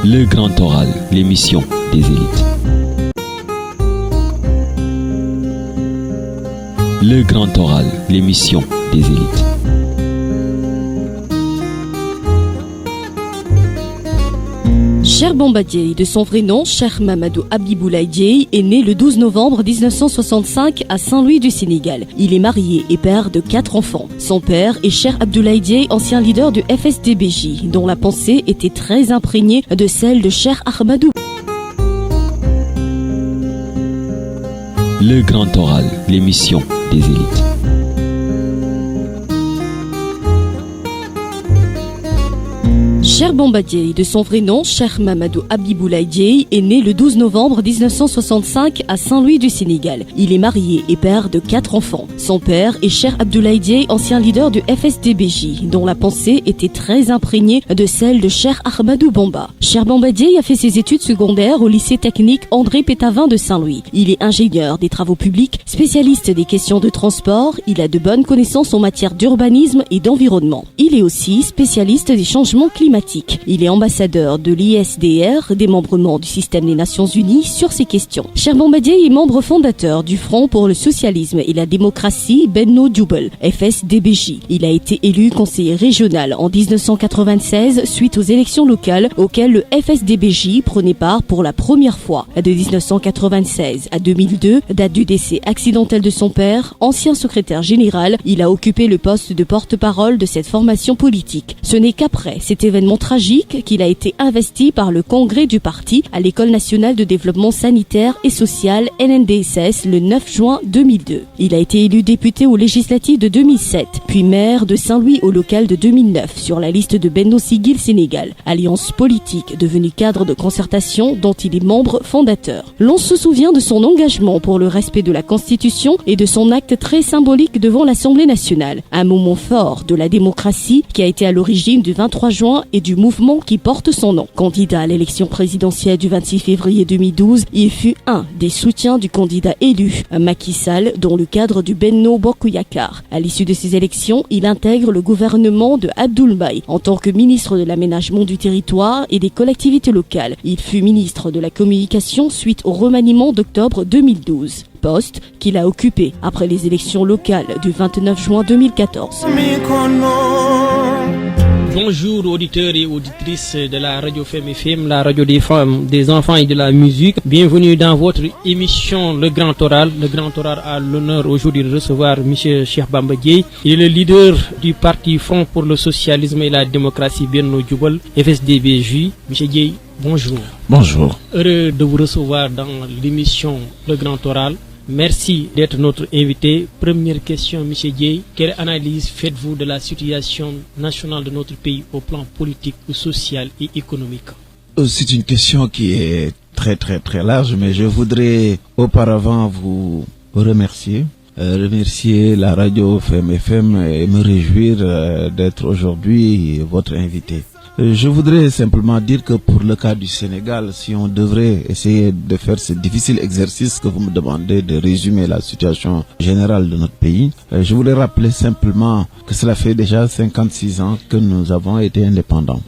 Le Grand Oral, l'émission des élites. Le Grand Oral, l'émission des élites. Cheikh Bamba Dièye, de son vrai nom, Cheikh Mamadou Habiboulaye Dièye, est né le 12 novembre 1965 à Saint-Louis du Sénégal. Il est marié et père de 4 enfants. Son père est Cheikh Abdoulaye Dièye, ancien leader du FSDBJ, dont la pensée était très imprégnée de celle de Cheikh Ahmadou. Le Grand Oral, l'émission des élites. Cheikh Bamba Dièye, de son vrai nom, Cheikh Mamadou Habiboulaye Dièye, est né le 12 novembre 1965 à Saint-Louis du Sénégal. Il est marié et père de 4 enfants. Son père est Cheikh Abdoulaye Dièye, ancien leader du FSDBJ, dont la pensée était très imprégnée de celle de Cheikh Ahmadou Bamba. Cheikh Bamba Dièye a fait ses études secondaires au lycée technique André Pétavin de Saint-Louis. Il est ingénieur des travaux publics, spécialiste des questions de transport. Il a de bonnes connaissances en matière d'urbanisme et d'environnement. Il est aussi spécialiste des changements climatiques. Il est ambassadeur de l'ISDR, démembrement du système des Nations Unies, sur ces questions. Cheikh Bamba Dièye est membre fondateur du Front pour le socialisme et la démocratie Benno Jubal, FSDBJ. Il a été élu conseiller régional en 1996 suite aux élections locales auxquelles le FSDBJ prenait part pour la première fois. De 1996 à 2002, date du décès accidentel de son père, ancien secrétaire général, il a occupé le poste de porte-parole de cette formation politique. Ce n'est qu'après cet événement tragique qu'il a été investi par le congrès du parti à l'École nationale de développement sanitaire et social NNDSS le 9 juin 2002. Il a été élu député aux législatives de 2007, puis maire de Saint-Louis au local de 2009 sur la liste de Benno Siggil Sénégal, alliance politique devenue cadre de concertation dont il est membre fondateur. L'on se souvient de son engagement pour le respect de la Constitution et de son acte très symbolique devant l'Assemblée nationale, un moment fort de la démocratie qui a été à l'origine du 23 juin et du mouvement qui porte son nom. Candidat à l'élection présidentielle du 26 février 2012, il fut un des soutiens du candidat élu, Macky Sall, dans le cadre du Benno Bokk Yakaar. À l'issue de ces élections, il intègre le gouvernement de Abdoul Mbaye en tant que ministre de l'aménagement du territoire et des collectivités locales. Il fut ministre de la communication suite au remaniement d'octobre 2012. Poste qu'il a occupé après les élections locales du 29 juin 2014. Bonjour auditeurs et auditrices de la radio Femme FM, la radio des femmes, des enfants et de la musique. Bienvenue dans votre émission Le Grand Oral. Le Grand Oral a l'honneur aujourd'hui de recevoir M. Cheikh Bamba Dièye. Il est le leader du parti Front pour le socialisme et la démocratie Benno Jubal, FSDBJ. M. Dièye, bonjour. Bonjour. Heureux de vous recevoir dans l'émission Le Grand Oral. Merci d'être notre invité. Première question, M. Dièye. Quelle analyse faites-vous de la situation nationale de notre pays au plan politique, social et économique? C'est une question qui est très large, mais je voudrais auparavant vous remercier la radio Femme FM et me réjouir d'être aujourd'hui votre invité. Je voudrais simplement dire que pour le cas du Sénégal, si on devrait essayer de faire ce difficile exercice que vous me demandez de résumer la situation générale de notre pays, je voulais rappeler simplement que cela fait déjà 56 ans que nous avons été indépendants.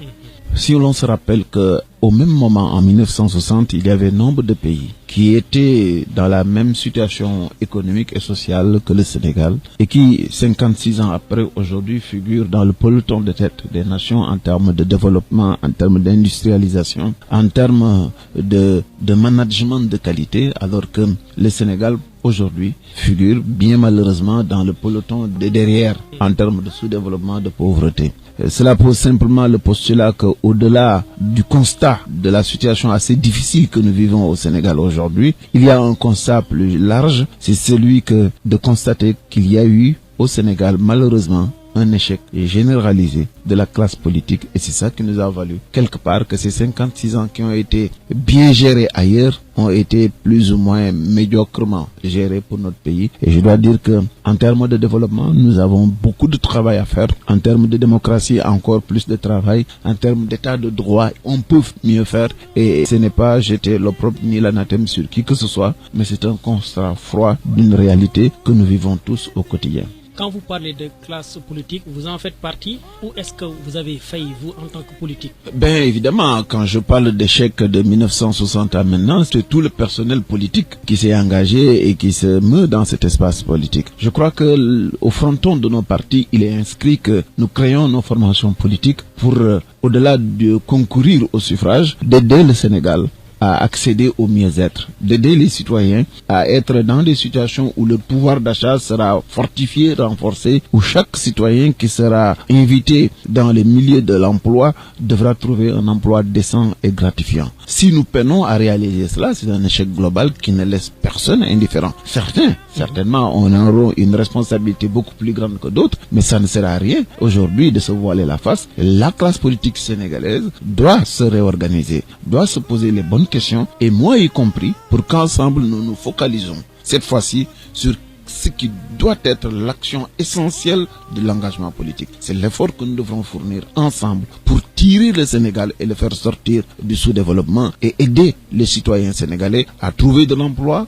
Si l'on se rappelle que au même moment, en 1960, il y avait nombre de pays qui étaient dans la même situation économique et sociale que le Sénégal et qui, 56 ans après, aujourd'hui, figurent dans le peloton de tête des nations en termes de développement, en termes d'industrialisation, en termes de management de qualité, alors que le Sénégal, aujourd'hui, figure bien malheureusement dans le peloton de derrière en termes de sous-développement, de pauvreté. Cela pose simplement le postulat qu'au-delà du constat de la situation assez difficile que nous vivons au Sénégal aujourd'hui, il y a un constat plus large, c'est celui de constater qu'il y a eu au Sénégal malheureusement un échec généralisé de la classe politique et c'est ça qui nous a valu quelque part que ces 56 ans qui ont été bien gérés ailleurs ont été plus ou moins médiocrement gérés pour notre pays et je dois dire que en termes de développement nous avons beaucoup de travail à faire, en termes de démocratie encore plus de travail, en termes d'état de droit on peut mieux faire et ce n'est pas jeter l'opprobre ni l'anathème sur qui que ce soit mais c'est un constat froid d'une réalité que nous vivons tous au quotidien. Quand vous parlez de classe politique, vous en faites partie ou est-ce que vous avez failli, vous, en tant que politique? Ben évidemment, quand je parle d'échec de 1960 à maintenant, c'est tout le personnel politique qui s'est engagé et qui se meut dans cet espace politique. Je crois que au fronton de nos partis, il est inscrit que nous créons nos formations politiques pour, au-delà de concourir au suffrage, d'aider le Sénégal à accéder au mieux-être, d'aider les citoyens à être dans des situations où le pouvoir d'achat sera fortifié, renforcé, où chaque citoyen qui sera invité dans les milieux de l'emploi devra trouver un emploi décent et gratifiant. Si nous peinons à réaliser cela, c'est un échec global qui ne laisse personne indifférent. Certainement, on aura une responsabilité beaucoup plus grande que d'autres, mais ça ne sert à rien aujourd'hui de se voiler la face. La classe politique sénégalaise doit se réorganiser, doit se poser les bonnes questions, et moi y compris, pour qu'ensemble nous nous focalisons cette fois-ci sur ce qui doit être l'action essentielle de l'engagement politique. C'est l'effort que nous devrons fournir ensemble pour tirer le Sénégal et le faire sortir du sous-développement et aider les citoyens sénégalais à trouver de l'emploi,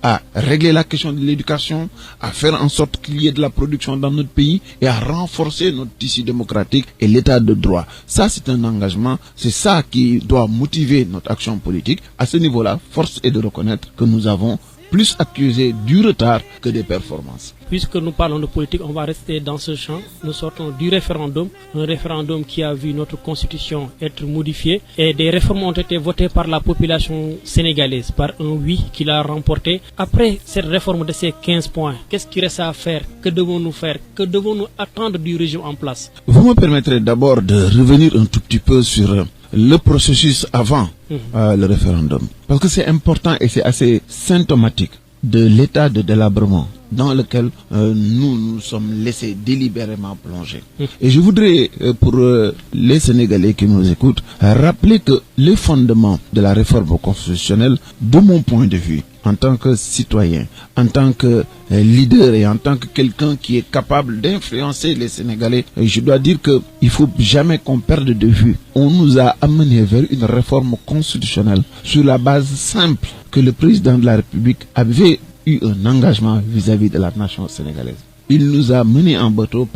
à régler la question de l'éducation, à faire en sorte qu'il y ait de la production dans notre pays et à renforcer notre tissu démocratique et l'état de droit. Ça, c'est un engagement, c'est ça qui doit motiver notre action politique. À ce niveau-là, force est de reconnaître que nous avons plus accusé du retard que des performances. Puisque nous parlons de politique, on va rester dans ce champ. Nous sortons du référendum, un référendum qui a vu notre constitution être modifiée et des réformes ont été votées par la population sénégalaise, par un oui qui l'a remporté. Après cette réforme de ces 15 points, qu'est-ce qu'il reste à faire? Que devons-nous faire? Que devons-nous attendre du régime en place? Vous me permettrez d'abord de revenir un tout petit peu sur le processus avant le référendum. Parce que c'est important et c'est assez symptomatique de l'état de délabrement dans lequel nous sommes laissés délibérément plonger. Et je voudrais, pour les Sénégalais qui nous écoutent, rappeler que les fondements de la réforme constitutionnelle, de mon point de vue, en tant que citoyen, en tant que leader et en tant que quelqu'un qui est capable d'influencer les Sénégalais, je dois dire qu'il ne faut jamais qu'on perde de vue. On nous a amené vers une réforme constitutionnelle sur la base simple que le président de la République avait eu un engagement vis-à-vis de la nation sénégalaise. Il nous a menés en bateau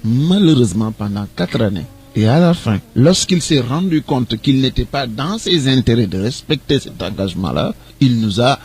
malheureusement pendant 4 années. Et à la fin, lorsqu'il s'est rendu compte qu'il n'était pas dans ses intérêts de respecter cet engagement-là, il nous a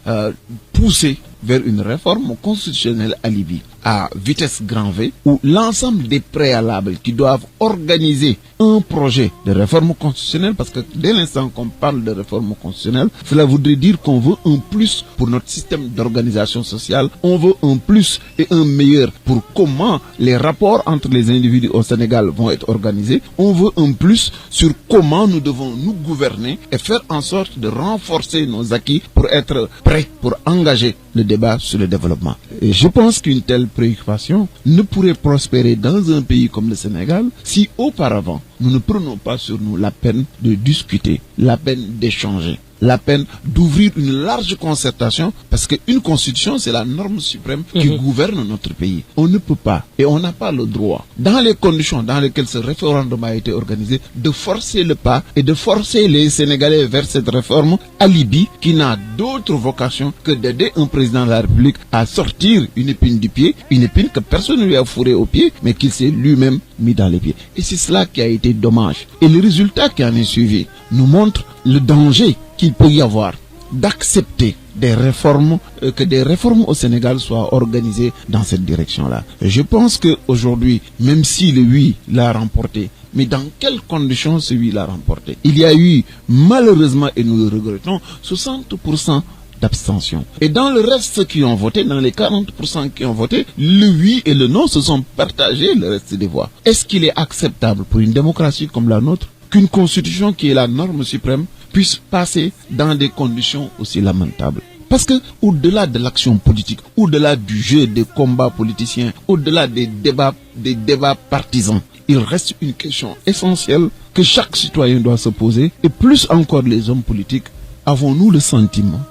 poussé vers une réforme constitutionnelle à Libye, à vitesse grand V, où l'ensemble des préalables qui doivent organiser un projet de réforme constitutionnelle, parce que dès l'instant qu'on parle de réforme constitutionnelle, cela voudrait dire qu'on veut un plus pour notre système d'organisation sociale, on veut un plus et un meilleur pour comment les rapports entre les individus au Sénégal vont être organisés, on veut un plus sur comment nous devons nous gouverner et faire en sorte de renforcer nos acquis pour être prêts pour engager le débat sur le développement. Et je pense qu'une telle préoccupation ne pourrait prospérer dans un pays comme le Sénégal si auparavant nous ne prenons pas sur nous la peine de discuter, la peine d'échanger, la peine d'ouvrir une large concertation, parce qu'une constitution, c'est la norme suprême qui gouverne notre pays. On ne peut pas et on n'a pas le droit, dans les conditions dans lesquelles ce référendum a été organisé, de forcer le pas et de forcer les Sénégalais vers cette réforme alibi qui n'a d'autre vocation que d'aider un président de la République à sortir une épine du pied, une épine que personne ne lui a fourrée au pied, mais qu'il s'est lui-même mis dans les pieds. Et c'est cela qui a été dommage. Et le résultat qui en est suivi nous montre le danger qu'il peut y avoir d'accepter des réformes, que des réformes au Sénégal soient organisées dans cette direction-là. Je pense qu'aujourd'hui, même si le oui l'a remporté, mais dans quelles conditions ce oui l'a remporté? Il y a eu, malheureusement, et nous le regrettons, 60% d'abstention. Et dans le reste qui ont voté, dans les 40% qui ont voté, le oui et le non se sont partagés le reste des voix. Est-ce qu'il est acceptable pour une démocratie comme la nôtre qu'une constitution qui est la norme suprême puisse passer dans des conditions aussi lamentables? Parce que au-delà de l'action politique, au-delà du jeu des combats politiciens, au-delà des débats partisans, il reste une question essentielle que chaque citoyen doit se poser, et plus encore les hommes politiques. Avons-nous le sentiment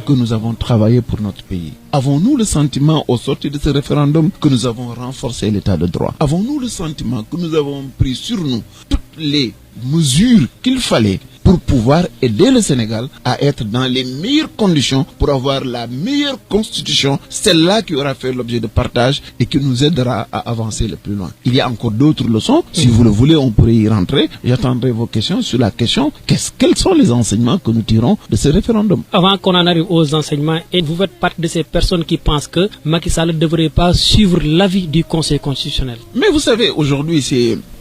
que nous avons travaillé pour notre pays? Avons-nous le sentiment, au sortir de ce référendum, que nous avons renforcé l'état de droit? Avons-nous le sentiment que nous avons pris sur nous toutes les mesures qu'il fallait pour pour pouvoir aider le Sénégal à être dans les meilleures conditions pour avoir la meilleure constitution, celle-là qui aura fait l'objet de partage et qui nous aidera à avancer le plus loin. Il y a encore d'autres leçons. Si vous le voulez, on pourrait y rentrer. J'attendrai vos questions sur la question quels sont les enseignements que nous tirons de ce référendum. Avant qu'on en arrive aux enseignements, et vous faites partie de ces personnes qui pensent que Macky Sall ne devrait pas suivre l'avis du Conseil constitutionnel. Mais vous savez, aujourd'hui,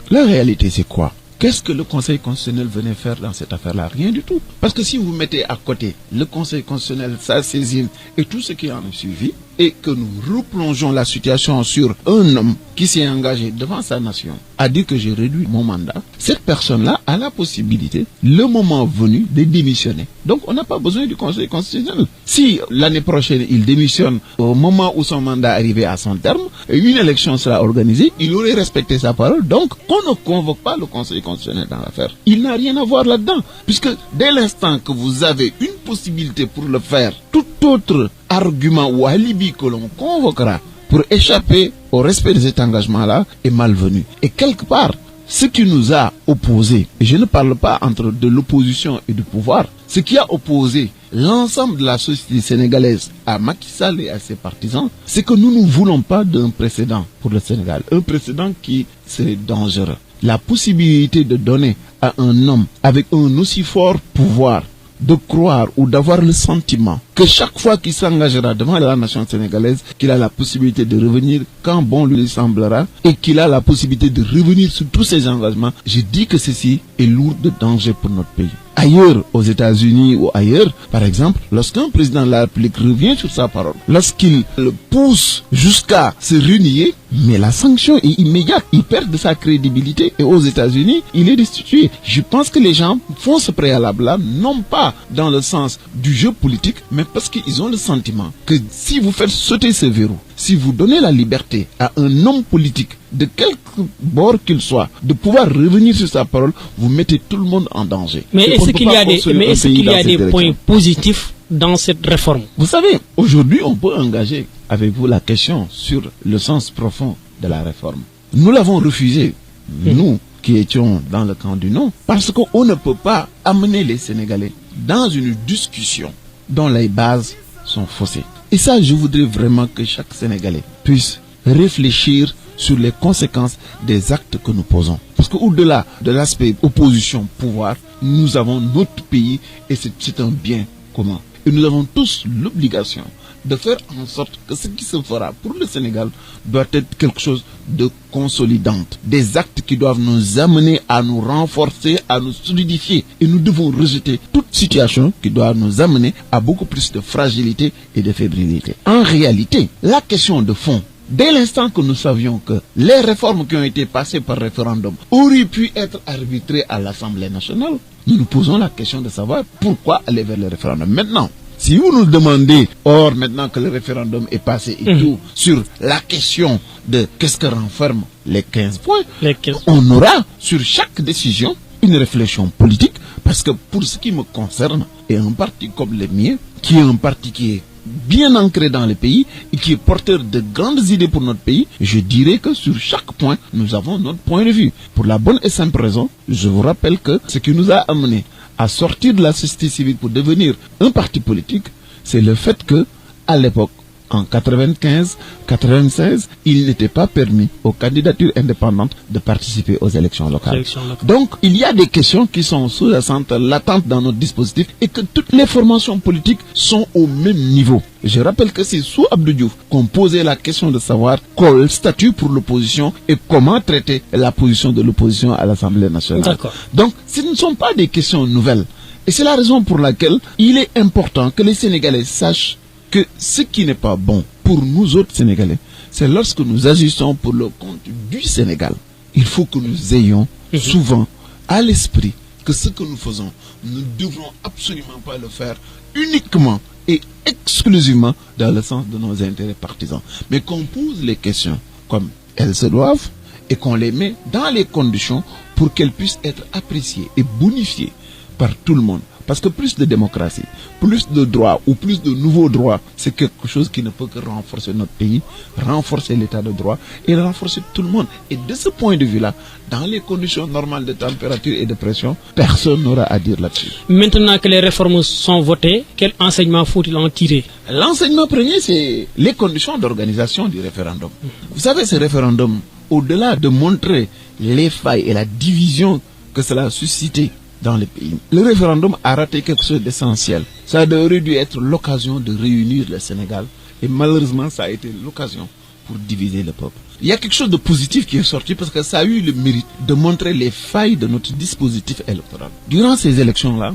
la réalité, c'est quoi? Qu'est-ce que le Conseil constitutionnel venait faire dans cette affaire-là? Rien du tout. Parce que si vous mettez à côté le Conseil constitutionnel, sa saisine et tout ce qui en a suivi, et que nous replongeons la situation sur un homme qui s'est engagé devant sa nation à dire que j'ai réduit mon mandat, cette personne-là a la possibilité, le moment venu, de démissionner. Donc on n'a pas besoin du Conseil constitutionnel. Si l'année prochaine il démissionne au moment où son mandat arrivait à son terme, une élection sera organisée, il aurait respecté sa parole, donc on ne convoque pas le Conseil constitutionnel dans l'affaire. Il n'a rien à voir là-dedans, puisque dès l'instant que vous avez une possibilité pour le faire, tout autre argument ou alibi que l'on convoquera pour échapper au respect de cet engagement-là est malvenu. Et quelque part, ce qui nous a opposés, et je ne parle pas entre de l'opposition et du pouvoir, ce qui a opposé l'ensemble de la société sénégalaise à Macky Sall et à ses partisans, c'est que nous ne voulons pas d'un précédent pour le Sénégal, un précédent qui serait dangereux. La possibilité de donner à un homme avec un aussi fort pouvoir de croire ou d'avoir le sentiment que chaque fois qu'il s'engagera devant la nation sénégalaise, qu'il a la possibilité de revenir quand bon lui semblera et qu'il a la possibilité de revenir sur tous ses engagements, je dis que ceci est lourd de danger pour notre pays. Ailleurs, aux États-Unis ou ailleurs, par exemple, lorsqu'un président de la République revient sur sa parole, lorsqu'il le pousse jusqu'à se renier, mais la sanction est immédiate. Il perd de sa crédibilité et aux États-Unis, il est destitué. Je pense que les gens font ce préalable-là, non pas dans le sens du jeu politique, mais parce qu'ils ont le sentiment que si vous faites sauter ce verrou, si vous donnez la liberté à un homme politique, de quelque bord qu'il soit, de pouvoir revenir sur sa parole, vous mettez tout le monde en danger. Mais est-ce qu'il y a des points positifs dans cette réforme? Vous savez, aujourd'hui, on peut engager avec vous la question sur le sens profond de la réforme. Nous l'avons refusé, nous qui étions dans le camp du non, parce qu'on ne peut pas amener les Sénégalais dans une discussion dont les bases sont faussées. Et ça, je voudrais vraiment que chaque Sénégalais puisse réfléchir sur les conséquences des actes que nous posons. Parce qu'au-delà de l'aspect opposition-pouvoir, nous avons notre pays et c'est un bien commun. Et nous avons tous l'obligation de faire en sorte que ce qui se fera pour le Sénégal doit être quelque chose de consolidant. Des actes qui doivent nous amener à nous renforcer, à nous solidifier. Et nous devons rejeter toute situation qui doit nous amener à beaucoup plus de fragilité et de fébrilité. En réalité, la question de fond, dès l'instant que nous savions que les réformes qui ont été passées par référendum auraient pu être arbitrées à l'Assemblée nationale, nous nous posons la question de savoir pourquoi aller vers le référendum. Maintenant, si vous nous demandez, or maintenant que le référendum est passé et tout, sur la question de qu'est-ce que renferment les 15 points, on aura sur chaque décision une réflexion politique, parce que pour ce qui me concerne, et un parti comme le mien, qui est un parti qui est bien ancré dans le pays et qui est porteur de grandes idées pour notre pays, je dirais que sur chaque point, nous avons notre point de vue. Pour la bonne et simple raison, je vous rappelle que ce qui nous a amené à sortir de la société civile pour devenir un parti politique, c'est le fait que, à l'époque, en 95, 96, il n'était pas permis aux candidatures indépendantes de participer aux élections locales. Donc, il y a des questions qui sont sous-jacentes, latentes dans notre dispositif et que toutes les formations politiques sont au même niveau. Je rappelle que c'est sous Abdou Diouf qu'on posait la question de savoir quel statut pour l'opposition et comment traiter la position de l'opposition à l'Assemblée nationale. Donc, ce ne sont pas des questions nouvelles. Et c'est la raison pour laquelle il est important que les Sénégalais sachent que ce qui n'est pas bon pour nous autres Sénégalais, c'est lorsque nous agissons pour le compte du Sénégal. Il faut que nous ayons souvent à l'esprit que ce que nous faisons, nous ne devrons absolument pas le faire uniquement et exclusivement dans le sens de nos intérêts partisans. Mais qu'on pose les questions comme elles se doivent et qu'on les met dans les conditions pour qu'elles puissent être appréciées et bonifiées par tout le monde. Parce que plus de démocratie, plus de droits ou plus de nouveaux droits, c'est quelque chose qui ne peut que renforcer notre pays, renforcer l'état de droit et renforcer tout le monde. Et de ce point de vue-là, dans les conditions normales de température et de pression, personne n'aura à dire là-dessus. Maintenant que les réformes sont votées, quel enseignement faut-il en tirer? L'enseignement premier, c'est les conditions d'organisation du référendum. Vous savez, ce référendum, au-delà de montrer les failles et la division que cela a suscité dans le pays, le référendum a raté quelque chose d'essentiel. Ça aurait dû être l'occasion de réunir le Sénégal et malheureusement ça a été l'occasion pour diviser le peuple. Il y a quelque chose de positif qui est sorti parce que ça a eu le mérite de montrer les failles de notre dispositif électoral. Durant ces élections-là,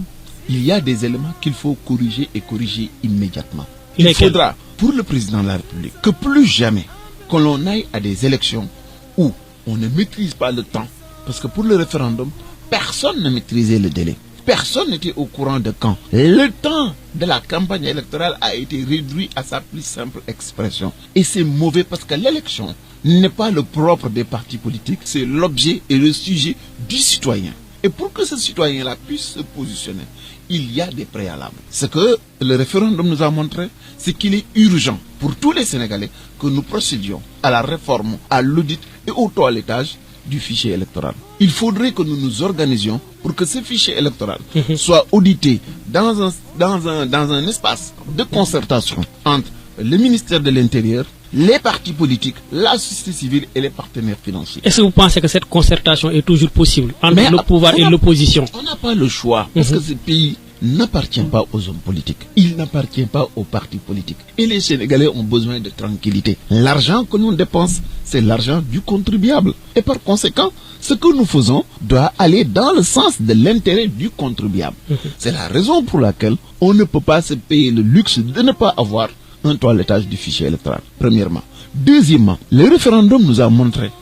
il y a des éléments qu'il faut corriger et corriger immédiatement. Il faudra, pour le président de la République, que plus jamais que l'on aille à des élections où on ne maîtrise pas le temps. Parce que pour le référendum, personne ne maîtrisait le délai. Personne n'était au courant de quand. Le temps de la campagne électorale a été réduit à sa plus simple expression. Et c'est mauvais parce que l'élection n'est pas le propre des partis politiques, c'est l'objet et le sujet du citoyen. Et pour que ce citoyen-là puisse se positionner, il y a des préalables. Ce que le référendum nous a montré, c'est qu'il est urgent pour tous les Sénégalais que nous procédions à la réforme, à l'audit et au toilettage du fichier électoral. Il faudrait que nous nous organisions pour que ce fichier électoral soit audité dans un espace de concertation entre le ministère de l'Intérieur, les partis politiques, la société civile et les partenaires financiers. Est-ce que vous pensez que cette concertation est toujours possible entre le pouvoir et l'opposition? On n'a pas le choix parce que ce pays n'appartient pas aux hommes politiques. Il n'appartient pas aux partis politiques. Et les Sénégalais ont besoin de tranquillité. L'argent que l'on dépense, c'est l'argent du contribuable. Et par conséquent, ce que nous faisons doit aller dans le sens de l'intérêt du contribuable. C'est la raison pour laquelle on ne peut pas se payer le luxe de ne pas avoir un toilettage du fichier électoral, premièrement. Deuxièmement, le référendum nous a montré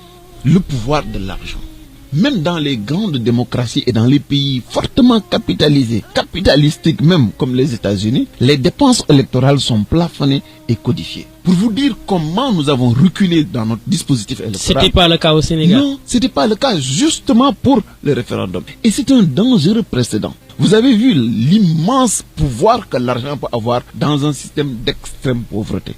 le pouvoir de l'argent. Même dans les grandes démocraties et dans les pays fortement capitalisés, capitalistiques même comme les États-Unis, les dépenses électorales sont plafonnées et codifiées. Pour vous dire comment nous avons reculé dans notre dispositif électoral. C'était pas le cas au Sénégal. Non, c'était pas le cas justement pour le référendum. Et c'est un dangereux précédent. Vous avez vu l'immense pouvoir que l'argent peut avoir dans un système d'extrême pauvreté.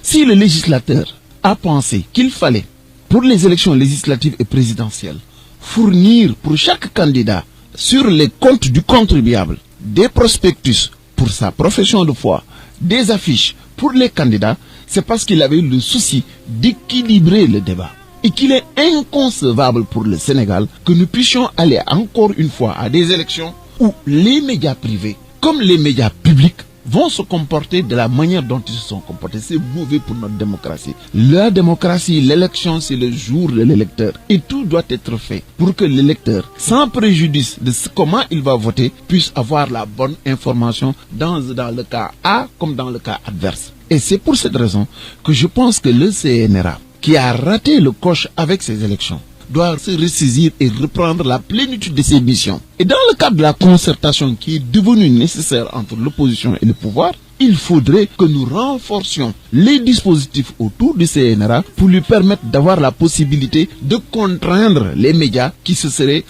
Si le législateur a pensé qu'il fallait, pour les élections législatives et présidentielles, fournir pour chaque candidat sur les comptes du contribuable des prospectus pour sa profession de foi, des affiches pour les candidats, c'est parce qu'il avait le souci d'équilibrer le débat. Et qu'il est inconcevable pour le Sénégal que nous puissions aller encore une fois à des élections où les médias privés, comme les médias publics, vont se comporter de la manière dont ils se sont comportés. C'est mauvais pour notre démocratie. La démocratie, l'élection, c'est le jour de l'électeur. Et tout doit être fait pour que l'électeur, sans préjudice de comment il va voter, puisse avoir la bonne information dans le cas A comme dans le cas adverse. Et c'est pour cette raison que je pense que le CNRA, qui a raté le coche avec ces élections, doit se ressaisir et reprendre la plénitude de ses missions. Et dans le cadre de la concertation qui est devenue nécessaire entre l'opposition et le pouvoir, il faudrait que nous renforcions les dispositifs autour du CNRA pour lui permettre d'avoir la possibilité de contraindre les médias qui seraient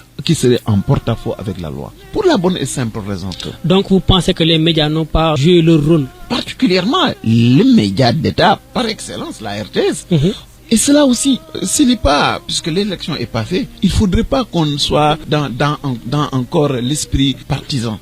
en porte-à-faux avec la loi. Pour la bonne et simple raison que... Donc vous pensez que les médias n'ont pas joué leur rôle? Particulièrement les médias d'État, par excellence la RTS. Et cela aussi, ce n'est pas, puisque l'élection est pas faite, il faudrait pas qu'on soit dans encore l'esprit partisan.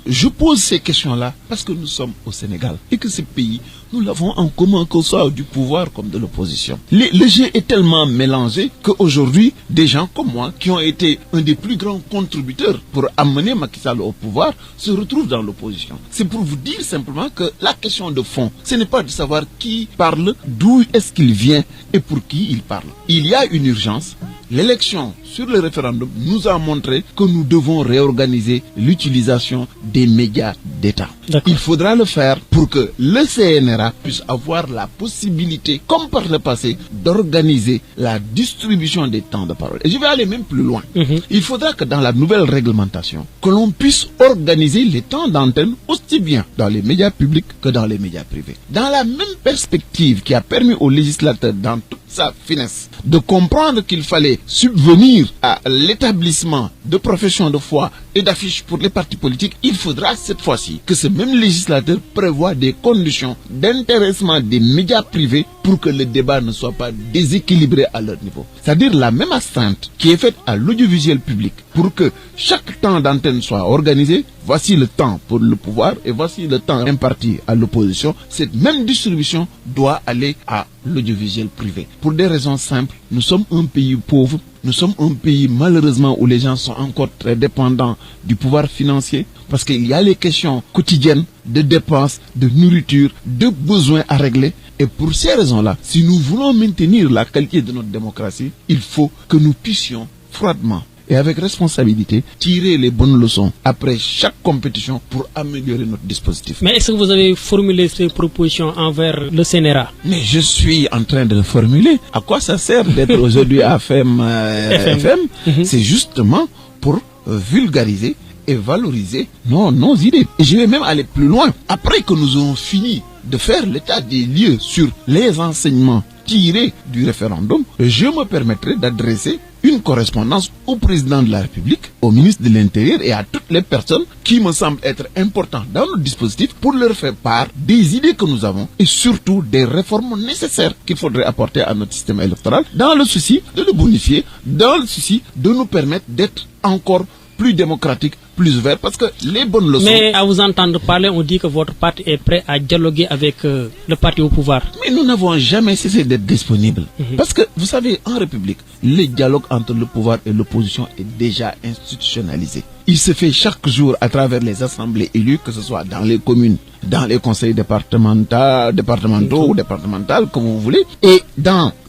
Je pose ces questions-là parce que nous sommes au Sénégal et que ce pays, nous l'avons en commun, qu'on soit du pouvoir comme de l'opposition. Le jeu est tellement mélangé qu'aujourd'hui, des gens comme moi, qui ont été un des plus grands contributeurs pour amener Macky Sall au pouvoir, se retrouvent dans l'opposition. C'est pour vous dire simplement que la question de fond, ce n'est pas de savoir qui parle, d'où est-ce qu'il vient et pour qui il parle. Il y a une urgence. L'élection sur le référendum nous a montré que nous devons réorganiser l'utilisation des médias d'État. Il faudra le faire pour que le CNRA puisse avoir la possibilité, comme par le passé, d'organiser la distribution des temps de parole. Et je vais aller même plus loin. Il faudra que dans la nouvelle réglementation, que l'on puisse organiser les temps d'antenne aussi bien dans les médias publics que dans les médias privés. Dans la même perspective qui a permis aux législateurs, dans toute sa finesse, de comprendre qu'il fallait subvenir revenir à l'établissement de professions de foi et d'affiches pour les partis politiques, il faudra cette fois-ci que ce même législateur prévoie des conditions d'intéressement des médias privés pour que le débat ne soit pas déséquilibré à leur niveau. C'est-à-dire la même astreinte qui est faite à l'audiovisuel public pour que chaque temps d'antenne soit organisé. Voici le temps pour le pouvoir et voici le temps imparti à l'opposition. Cette même distribution doit aller à l'audiovisuel privé. Pour des raisons simples, nous sommes un pays pauvre, nous sommes un pays malheureusement où les gens sont encore très dépendants du pouvoir financier parce qu'il y a les questions quotidiennes de dépenses, de nourriture, de besoins à régler. Et pour ces raisons-là, si nous voulons maintenir la qualité de notre démocratie, il faut que nous puissions froidement et avec responsabilité, tirer les bonnes leçons après chaque compétition pour améliorer notre dispositif. Mais est-ce que vous avez formulé ces propositions envers le CNRA? Mais je suis en train de le formuler. À quoi ça sert d'être aujourd'hui à FM? C'est justement pour vulgariser et valoriser nos idées. Et je vais même aller plus loin. Après que nous aurons fini de faire l'état des lieux sur les enseignements tirés du référendum, je me permettrai d'adresser une correspondance au président de la République, au ministre de l'Intérieur et à toutes les personnes qui me semblent être importantes dans notre dispositif pour leur faire part des idées que nous avons et surtout des réformes nécessaires qu'il faudrait apporter à notre système électoral dans le souci de le bonifier, dans le souci de nous permettre d'être encore plus démocratique, plus ouvert, parce que les bonnes leçons... Mais à vous entendre parler, on dit que votre parti est prêt à dialoguer avec le parti au pouvoir. Mais nous n'avons jamais cessé d'être disponibles. Parce que, vous savez, en République, le dialogue entre le pouvoir et l'opposition est déjà institutionnalisé. Il se fait chaque jour à travers les assemblées élues, que ce soit dans les communes, dans les conseils départementaux ou départementales, comme vous voulez. Et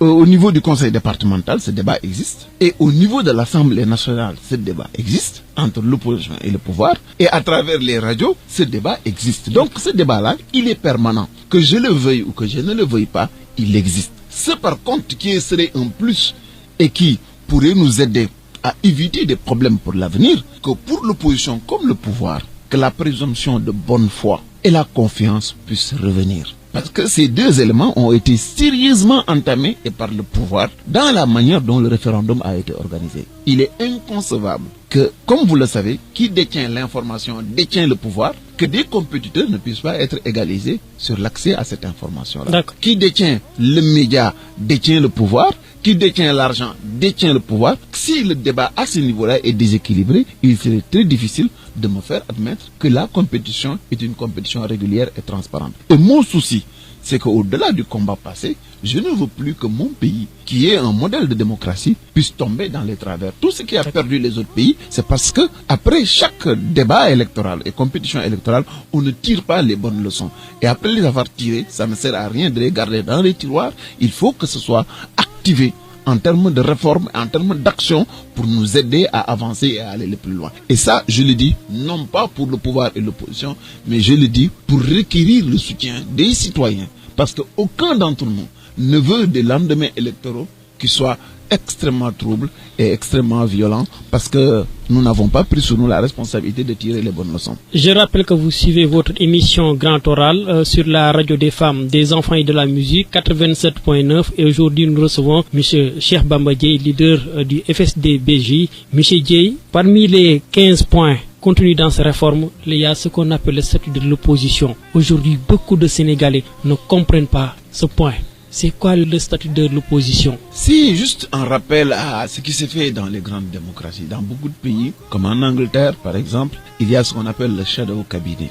au niveau du conseil départemental, ce débat existe. Et au niveau de l'Assemblée nationale, ce débat existe entre l'opposition et le pouvoir. Et à travers les radios, ce débat existe. Donc ce débat-là, il est permanent. Que je le veuille ou que je ne le veuille pas, il existe. Ce par contre qui serait un plus et qui pourrait nous aider à éviter des problèmes pour l'avenir, que pour l'opposition comme le pouvoir, que la présomption de bonne foi et la confiance puissent revenir. Parce que ces deux éléments ont été sérieusement entamés et par le pouvoir dans la manière dont le référendum a été organisé. Il est inconcevable que, comme vous le savez, qui détient l'information détient le pouvoir, que des compétiteurs ne puissent pas être égalisés sur l'accès à cette information-là. Qui détient le média détient le pouvoir, qui détient l'argent détient le pouvoir. Si le débat à ce niveau-là est déséquilibré, il serait très difficile de me faire admettre que la compétition est une compétition régulière et transparente. Et mon souci, c'est qu'au-delà du combat passé, je ne veux plus que mon pays, qui est un modèle de démocratie, puisse tomber dans les travers. Tout ce qui a perdu les autres pays, c'est parce que après chaque débat électoral et compétition électorale, on ne tire pas les bonnes leçons. Et après les avoir tirées, ça ne sert à rien de les garder dans les tiroirs. Il faut que ce soit activé en termes de réforme, en termes d'action pour nous aider à avancer et à aller le plus loin. Et ça, je le dis, non pas pour le pouvoir et l'opposition, mais je le dis pour requérir le soutien des citoyens. Parce qu'aucun d'entre nous ne veut des lendemains électoraux qui soient extrêmement troubles et extrêmement violents, parce que nous n'avons pas pris sur nous la responsabilité de tirer les bonnes leçons. Je rappelle que vous suivez votre émission Grand Oral sur la radio des femmes, des enfants et de la musique 87.9, et aujourd'hui nous recevons M. Cheikh Bamba Dièye, leader du FSD/BJ. M. Dièye, parmi les 15 points contenus dans ces réformes, il y a ce qu'on appelle le statut de l'opposition. Aujourd'hui, beaucoup de Sénégalais ne comprennent pas ce point. C'est quoi le statut de l'opposition? C'est juste un rappel à ce qui s'est fait dans les grandes démocraties. Dans beaucoup de pays, comme en Angleterre par exemple, il y a ce qu'on appelle le shadow cabinet.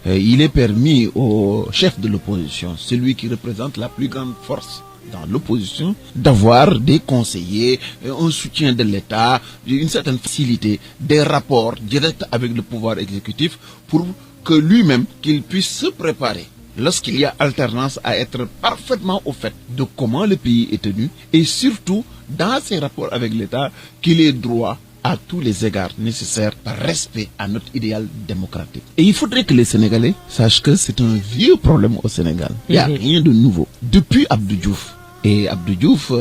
Il est permis au chef de l'opposition, celui qui représente la plus grande force dans l'opposition, d'avoir des conseillers, un soutien de l'État, une certaine facilité, des rapports directs avec le pouvoir exécutif pour que lui-même, qu'il puisse se préparer lorsqu'il y a alternance à être parfaitement au fait de comment le pays est tenu et surtout dans ses rapports avec l'État qu'il ait droit à tous les égards nécessaires par respect à notre idéal démocratique. Et il faudrait que les Sénégalais sachent que c'est un vieux problème au Sénégal. Il n'y a rien de nouveau. Depuis Abdou Diouf. Et Abdou Diouf,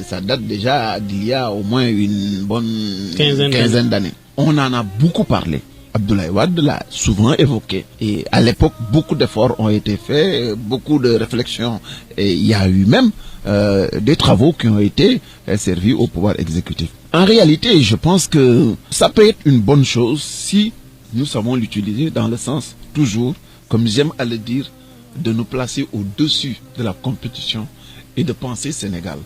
ça date déjà d'il y a au moins une bonne quinzaine d'années. On en a beaucoup parlé. Abdoulaye Wade l'a souvent évoqué. Et à l'époque, beaucoup d'efforts ont été faits, beaucoup de réflexions. Et il y a eu même des travaux qui ont été servis au pouvoir exécutif. En réalité, je pense que ça peut être une bonne chose si nous savons l'utiliser dans le sens, toujours, comme j'aime à le dire, de nous placer au-dessus de la compétition et de penser Sénégal.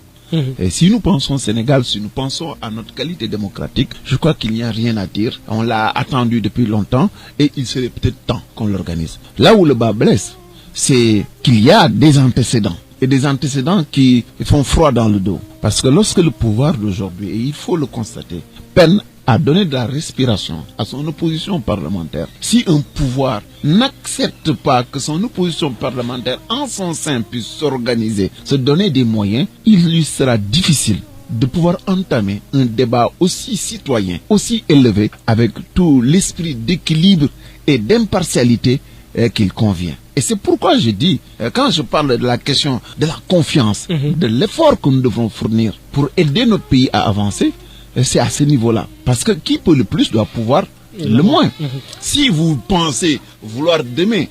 Et si nous pensons Sénégal, si nous pensons à notre qualité démocratique, je crois qu'il n'y a rien à dire. On l'a attendu depuis longtemps et il serait peut-être temps qu'on l'organise. Là où le bas blesse, c'est qu'il y a des antécédents. Et des antécédents qui font froid dans le dos. Parce que lorsque le pouvoir d'aujourd'hui, et il faut le constater, peine à donner de la respiration à son opposition parlementaire, si un pouvoir n'accepte pas que son opposition parlementaire en son sein puisse s'organiser, se donner des moyens, il lui sera difficile de pouvoir entamer un débat aussi citoyen, aussi élevé, avec tout l'esprit d'équilibre et d'impartialité qu'il convient. Et c'est pourquoi je dis, quand je parle de la question de la confiance, de l'effort que nous devons fournir pour aider notre pays à avancer, c'est à ce niveau-là. Parce que qui peut le plus doit pouvoir le moins. Si vous pensez vouloir demain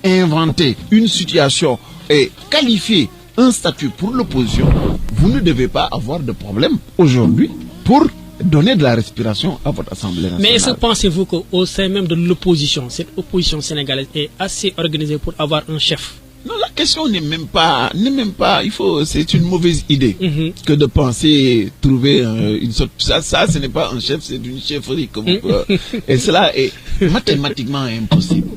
inventer une situation et qualifier un statut pour l'opposition, vous ne devez pas avoir de problème aujourd'hui pour donner de la respiration à votre Assemblée nationale. Mais est-ce que pensez-vous qu'au sein même de l'opposition, cette opposition sénégalaise est assez organisée pour avoir un chef? Non, la question n'est même pas, c'est une mauvaise idée que de penser trouver une sorte, ça ce n'est pas un chef, c'est une chefferie que vous, et cela est mathématiquement impossible.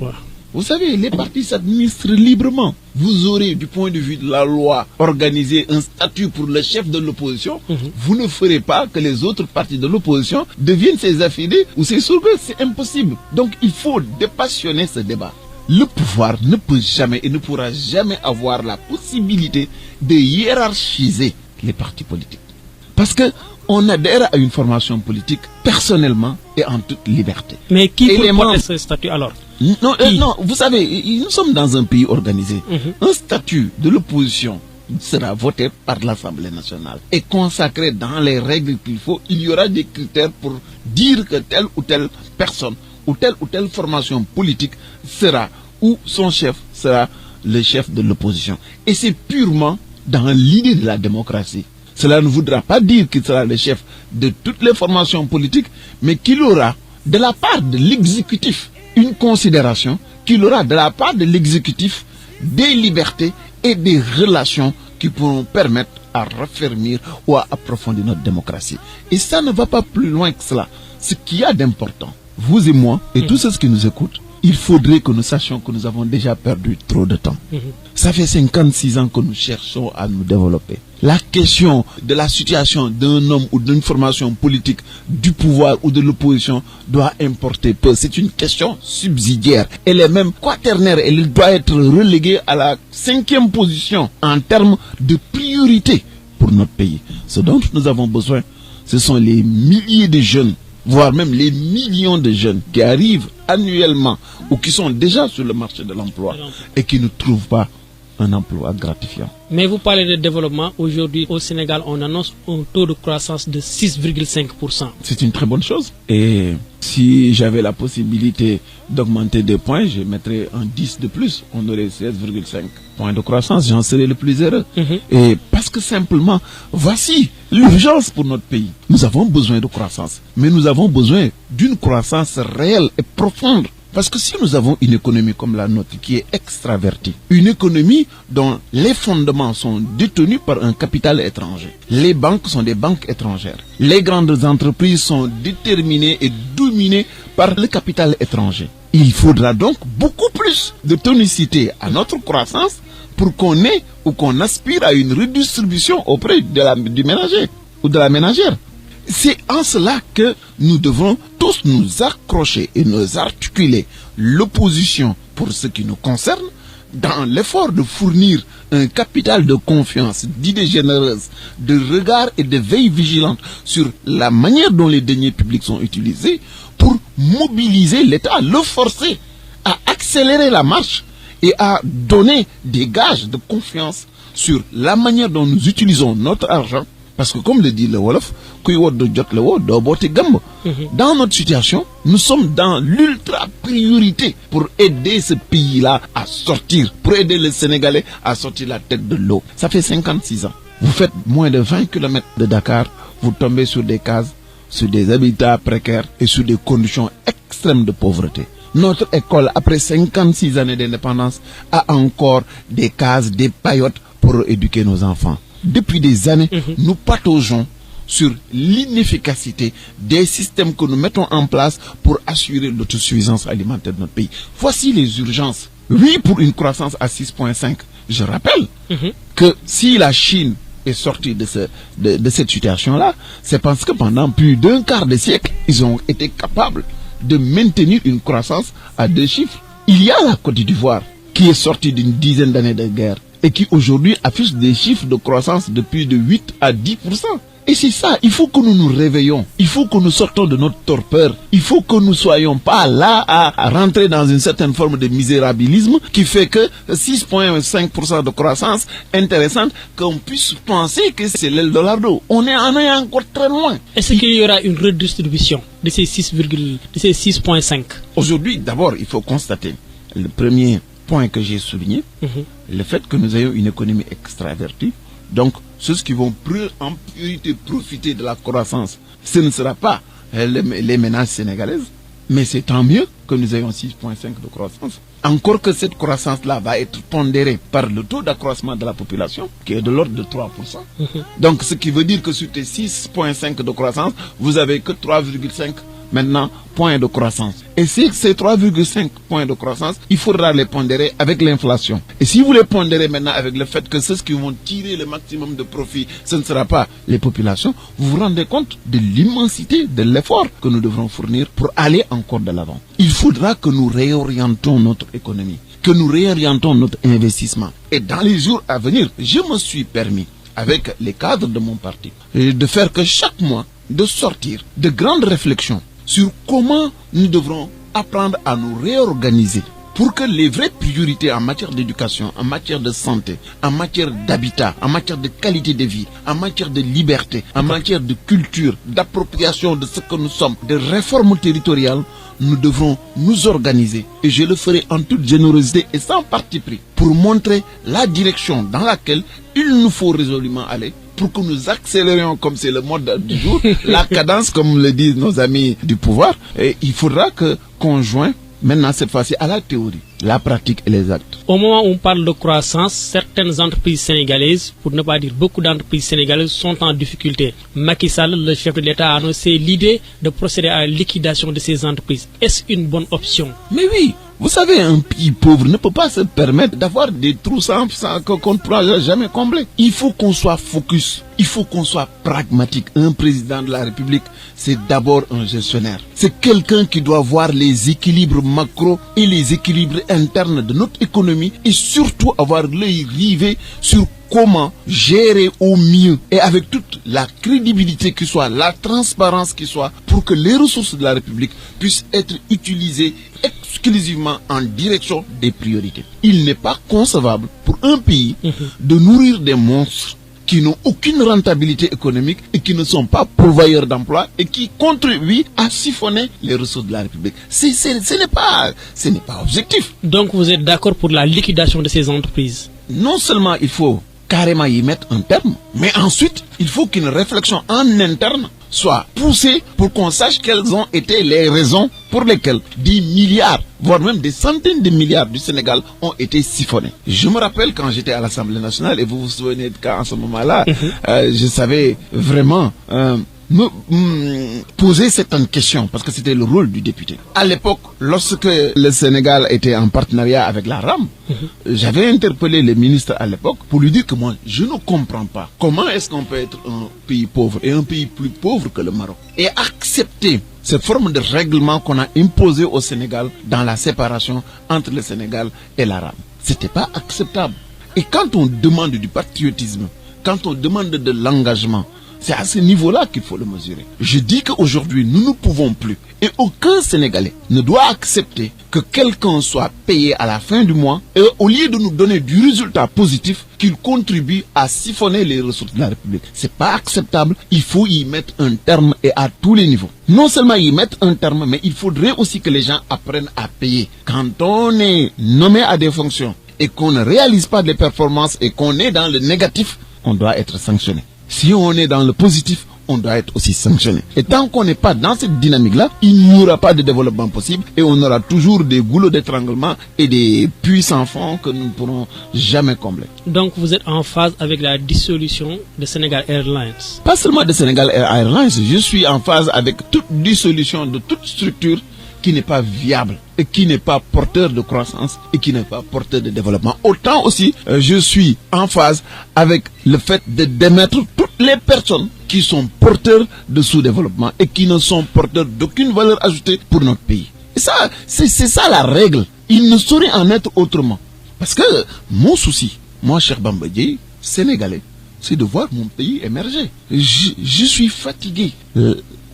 Vous savez, les partis s'administrent librement. Vous aurez, du point de vue de la loi, organisé un statut pour le chef de l'opposition. Vous ne ferez pas que les autres partis de l'opposition deviennent ses affidés ou ses sourds. C'est impossible. Donc, il faut dépassionner ce débat. Le pouvoir ne peut jamais et ne pourra jamais avoir la possibilité de hiérarchiser les partis politiques. Parce que on adhère à une formation politique personnellement et en toute liberté. Mais qui peut porter ce statut alors? Non, vous savez, nous sommes dans un pays organisé. Un statut de l'opposition sera voté par l'Assemblée nationale et consacré dans les règles qu'il faut. Il y aura des critères pour dire que telle ou telle personne ou telle formation politique sera, ou son chef sera le chef de l'opposition. Et c'est purement dans l'idée de la démocratie. Cela ne voudra pas dire qu'il sera le chef de toutes les formations politiques, mais qu'il aura de la part de l'exécutif une considération, qu'il aura de la part de l'exécutif des libertés et des relations qui pourront permettre à raffermir ou à approfondir notre démocratie. Et ça ne va pas plus loin que cela. Ce qu'il y a d'important, vous et moi, et tous ceux qui nous écoutent, il faudrait que nous sachions que nous avons déjà perdu trop de temps. Ça fait 56 ans que nous cherchons à nous développer. La question de la situation d'un homme ou d'une formation politique, du pouvoir ou de l'opposition doit importer peu. C'est une question subsidiaire. Elle est même quaternaire. Elle doit être reléguée à la 5e position en termes de priorité pour notre pays. Ce dont nous avons besoin, ce sont les milliers de jeunes, voire même les millions de jeunes qui arrivent annuellement ou qui sont déjà sur le marché de l'emploi et qui ne trouvent pas un emploi gratifiant. Mais vous parlez de développement. Aujourd'hui, au Sénégal, on annonce un taux de croissance de 6,5%. C'est une très bonne chose. Et si j'avais la possibilité d'augmenter 2 points, je mettrais un 10 de plus. On aurait 16,5 points de croissance. J'en serais le plus heureux. Et parce que simplement, voici l'urgence pour notre pays. Nous avons besoin de croissance. Mais nous avons besoin d'une croissance réelle et profonde. Parce que si nous avons une économie comme la nôtre qui est extravertie, une économie dont les fondements sont détenus par un capital étranger, les banques sont des banques étrangères, les grandes entreprises sont déterminées et dominées par le capital étranger. Il faudra donc beaucoup plus de tonicité à notre croissance pour qu'on ait ou qu'on aspire à une redistribution auprès du ménager ou de la ménagère. C'est en cela que nous devons tous nous accrocher et nous articuler l'opposition pour ce qui nous concerne dans l'effort de fournir un capital de confiance, d'idées généreuses, de regard et de veille vigilante sur la manière dont les deniers publics sont utilisés pour mobiliser l'État, le forcer à accélérer la marche et à donner des gages de confiance sur la manière dont nous utilisons notre argent Parce que comme le dit le Wolof, dans notre situation, nous sommes dans l'ultra priorité pour aider ce pays-là à sortir, pour aider les Sénégalais à sortir la tête de l'eau. Ça fait 56 ans. Vous faites moins de 20 km de Dakar, vous tombez sur des cases, sur des habitats précaires et sur des conditions extrêmes de pauvreté. Notre école, après 56 années d'indépendance, a encore des cases, des paillotes pour éduquer nos enfants. Depuis des années, nous pataugeons sur l'inefficacité des systèmes que nous mettons en place pour assurer l'autosuffisance alimentaire de notre pays. Voici les urgences. Oui, pour une croissance à 6,5. Je rappelle que si la Chine est sortie de cette situation-là, c'est parce que pendant plus d'un quart de siècle, ils ont été capables de maintenir une croissance à 2 chiffres. Il y a la Côte d'Ivoire qui est sortie d'une dizaine d'années de guerre et qui aujourd'hui affiche des chiffres de croissance de plus de 8 à 10%. Et c'est ça, il faut que nous nous réveillons, il faut que nous sortons de notre torpeur, il faut que nous ne soyons pas là à rentrer dans une certaine forme de misérabilisme qui fait que 6,5% de croissance intéressante, qu'on puisse penser que c'est l'Eldorado. On est encore très loin. Est-ce qu'il y aura une redistribution de ces 6,5? Aujourd'hui, d'abord, il faut constater le premier point que j'ai souligné, le fait que nous ayons une économie extravertie. Donc, ceux qui vont en priorité profiter de la croissance, ce ne sera pas les ménages sénégalaises, mais c'est tant mieux que nous ayons 6,5 de croissance. Encore que cette croissance-là va être pondérée par le taux d'accroissement de la population, qui est de l'ordre de 3%. Donc, ce qui veut dire que sur tes 6,5 de croissance, vous avez que 3,5 maintenant points de croissance. Et si ces 3,5 points de croissance, il faudra les pondérer avec l'inflation. Et si vous les pondérez maintenant avec le fait que ceux qui vont tirer le maximum de profit, ce ne sera pas les populations, vous vous rendez compte de l'immensité de l'effort que nous devrons fournir pour aller encore de l'avant. Il faudra que nous réorientons notre économie, que nous réorientons notre investissement. Et dans les jours à venir, je me suis permis, avec les cadres de mon parti, de faire que chaque mois, de sortir de grandes réflexions sur comment nous devrons apprendre à nous réorganiser pour que les vraies priorités en matière d'éducation, en matière de santé, en matière d'habitat, en matière de qualité de vie, en matière de liberté, en matière de culture, d'appropriation de ce que nous sommes, de réforme territoriale, nous devrons nous organiser. Et je le ferai en toute générosité et sans parti pris pour montrer la direction dans laquelle il nous faut résolument aller, pour que nous accélérions, comme c'est le mode du jour, la cadence, comme le disent nos amis du pouvoir. Et il faudra qu'on joigne maintenant cette fois-ci à la théorie, la pratique et les actes. Au moment où on parle de croissance, certaines entreprises sénégalaises, pour ne pas dire beaucoup d'entreprises sénégalaises, sont en difficulté. Macky Sall, le chef de l'État, a annoncé l'idée de procéder à la liquidation de ces entreprises. Est-ce une bonne option? Mais oui, vous savez, un pays pauvre ne peut pas se permettre d'avoir des trous sans qu'on ne pourra jamais combler. Il faut qu'on soit focus, il faut qu'on soit pragmatique. Un président de la République, c'est d'abord un gestionnaire. C'est quelqu'un qui doit voir les équilibres macro et les équilibres internes de notre économie et surtout avoir l'œil rivé sur comment gérer au mieux et avec toute la crédibilité qui soit, la transparence qui soit, pour que les ressources de la République puissent être utilisées exclusivement en direction des priorités. Il n'est pas concevable pour un pays de nourrir des monstres qui n'ont aucune rentabilité économique et qui ne sont pas pourvoyeurs d'emplois et qui contribuent à siphonner les ressources de la République. Ce n'est pas objectif. Donc vous êtes d'accord pour la liquidation de ces entreprises? Non seulement il faut carrément y mettre un terme, mais ensuite il faut qu'une réflexion en interne soit poussée pour qu'on sache quelles ont été les raisons pour lesquelles des milliards, voire même des centaines de milliards du Sénégal ont été siphonnés. Je me rappelle quand j'étais à l'Assemblée nationale, et vous vous souvenez qu'en ce moment-là, je savais vraiment me poser certaines questions, parce que c'était le rôle du député. À l'époque, lorsque le Sénégal était en partenariat avec la RAM, j'avais interpellé le ministre à l'époque pour lui dire que moi, je ne comprends pas comment est-ce qu'on peut être un pays pauvre et un pays plus pauvre que le Maroc et accepter cette forme de règlement qu'on a imposé au Sénégal dans la séparation entre le Sénégal et la RAM. C'était pas acceptable. Et quand on demande du patriotisme, quand on demande de l'engagement, C'est à ce niveau-là qu'il faut le mesurer. Je dis qu'aujourd'hui, nous ne pouvons plus. Et aucun Sénégalais ne doit accepter que quelqu'un soit payé à la fin du mois et au lieu de nous donner du résultat positif, qu'il contribue à siphonner les ressources de la République. C'est pas acceptable. Il faut y mettre un terme et à tous les niveaux. Non seulement y mettre un terme, mais il faudrait aussi que les gens apprennent à payer. Quand on est nommé à des fonctions et qu'on ne réalise pas des performances et qu'on est dans le négatif, on doit être sanctionné. Si on est dans le positif, on doit être aussi sanctionné. Et tant qu'on n'est pas dans cette dynamique-là, il n'y aura pas de développement possible et on aura toujours des goulots d'étranglement et des puits sans fond que nous ne pourrons jamais combler. Donc vous êtes en phase avec la dissolution de Sénégal Airlines? Pas seulement de Sénégal Airlines, je suis en phase avec toute dissolution de toute structure qui n'est pas viable et qui n'est pas porteur de croissance et qui n'est pas porteur de développement. Autant aussi, je suis en phase avec le fait de démettre toutes les personnes qui sont porteurs de sous-développement et qui ne sont porteurs d'aucune valeur ajoutée pour notre pays. Et ça, c'est ça la règle. Il ne saurait en être autrement. Parce que mon souci, moi, Cheikh Bamba Dièye, Sénégalais, c'est de voir mon pays émerger. Je suis fatigué.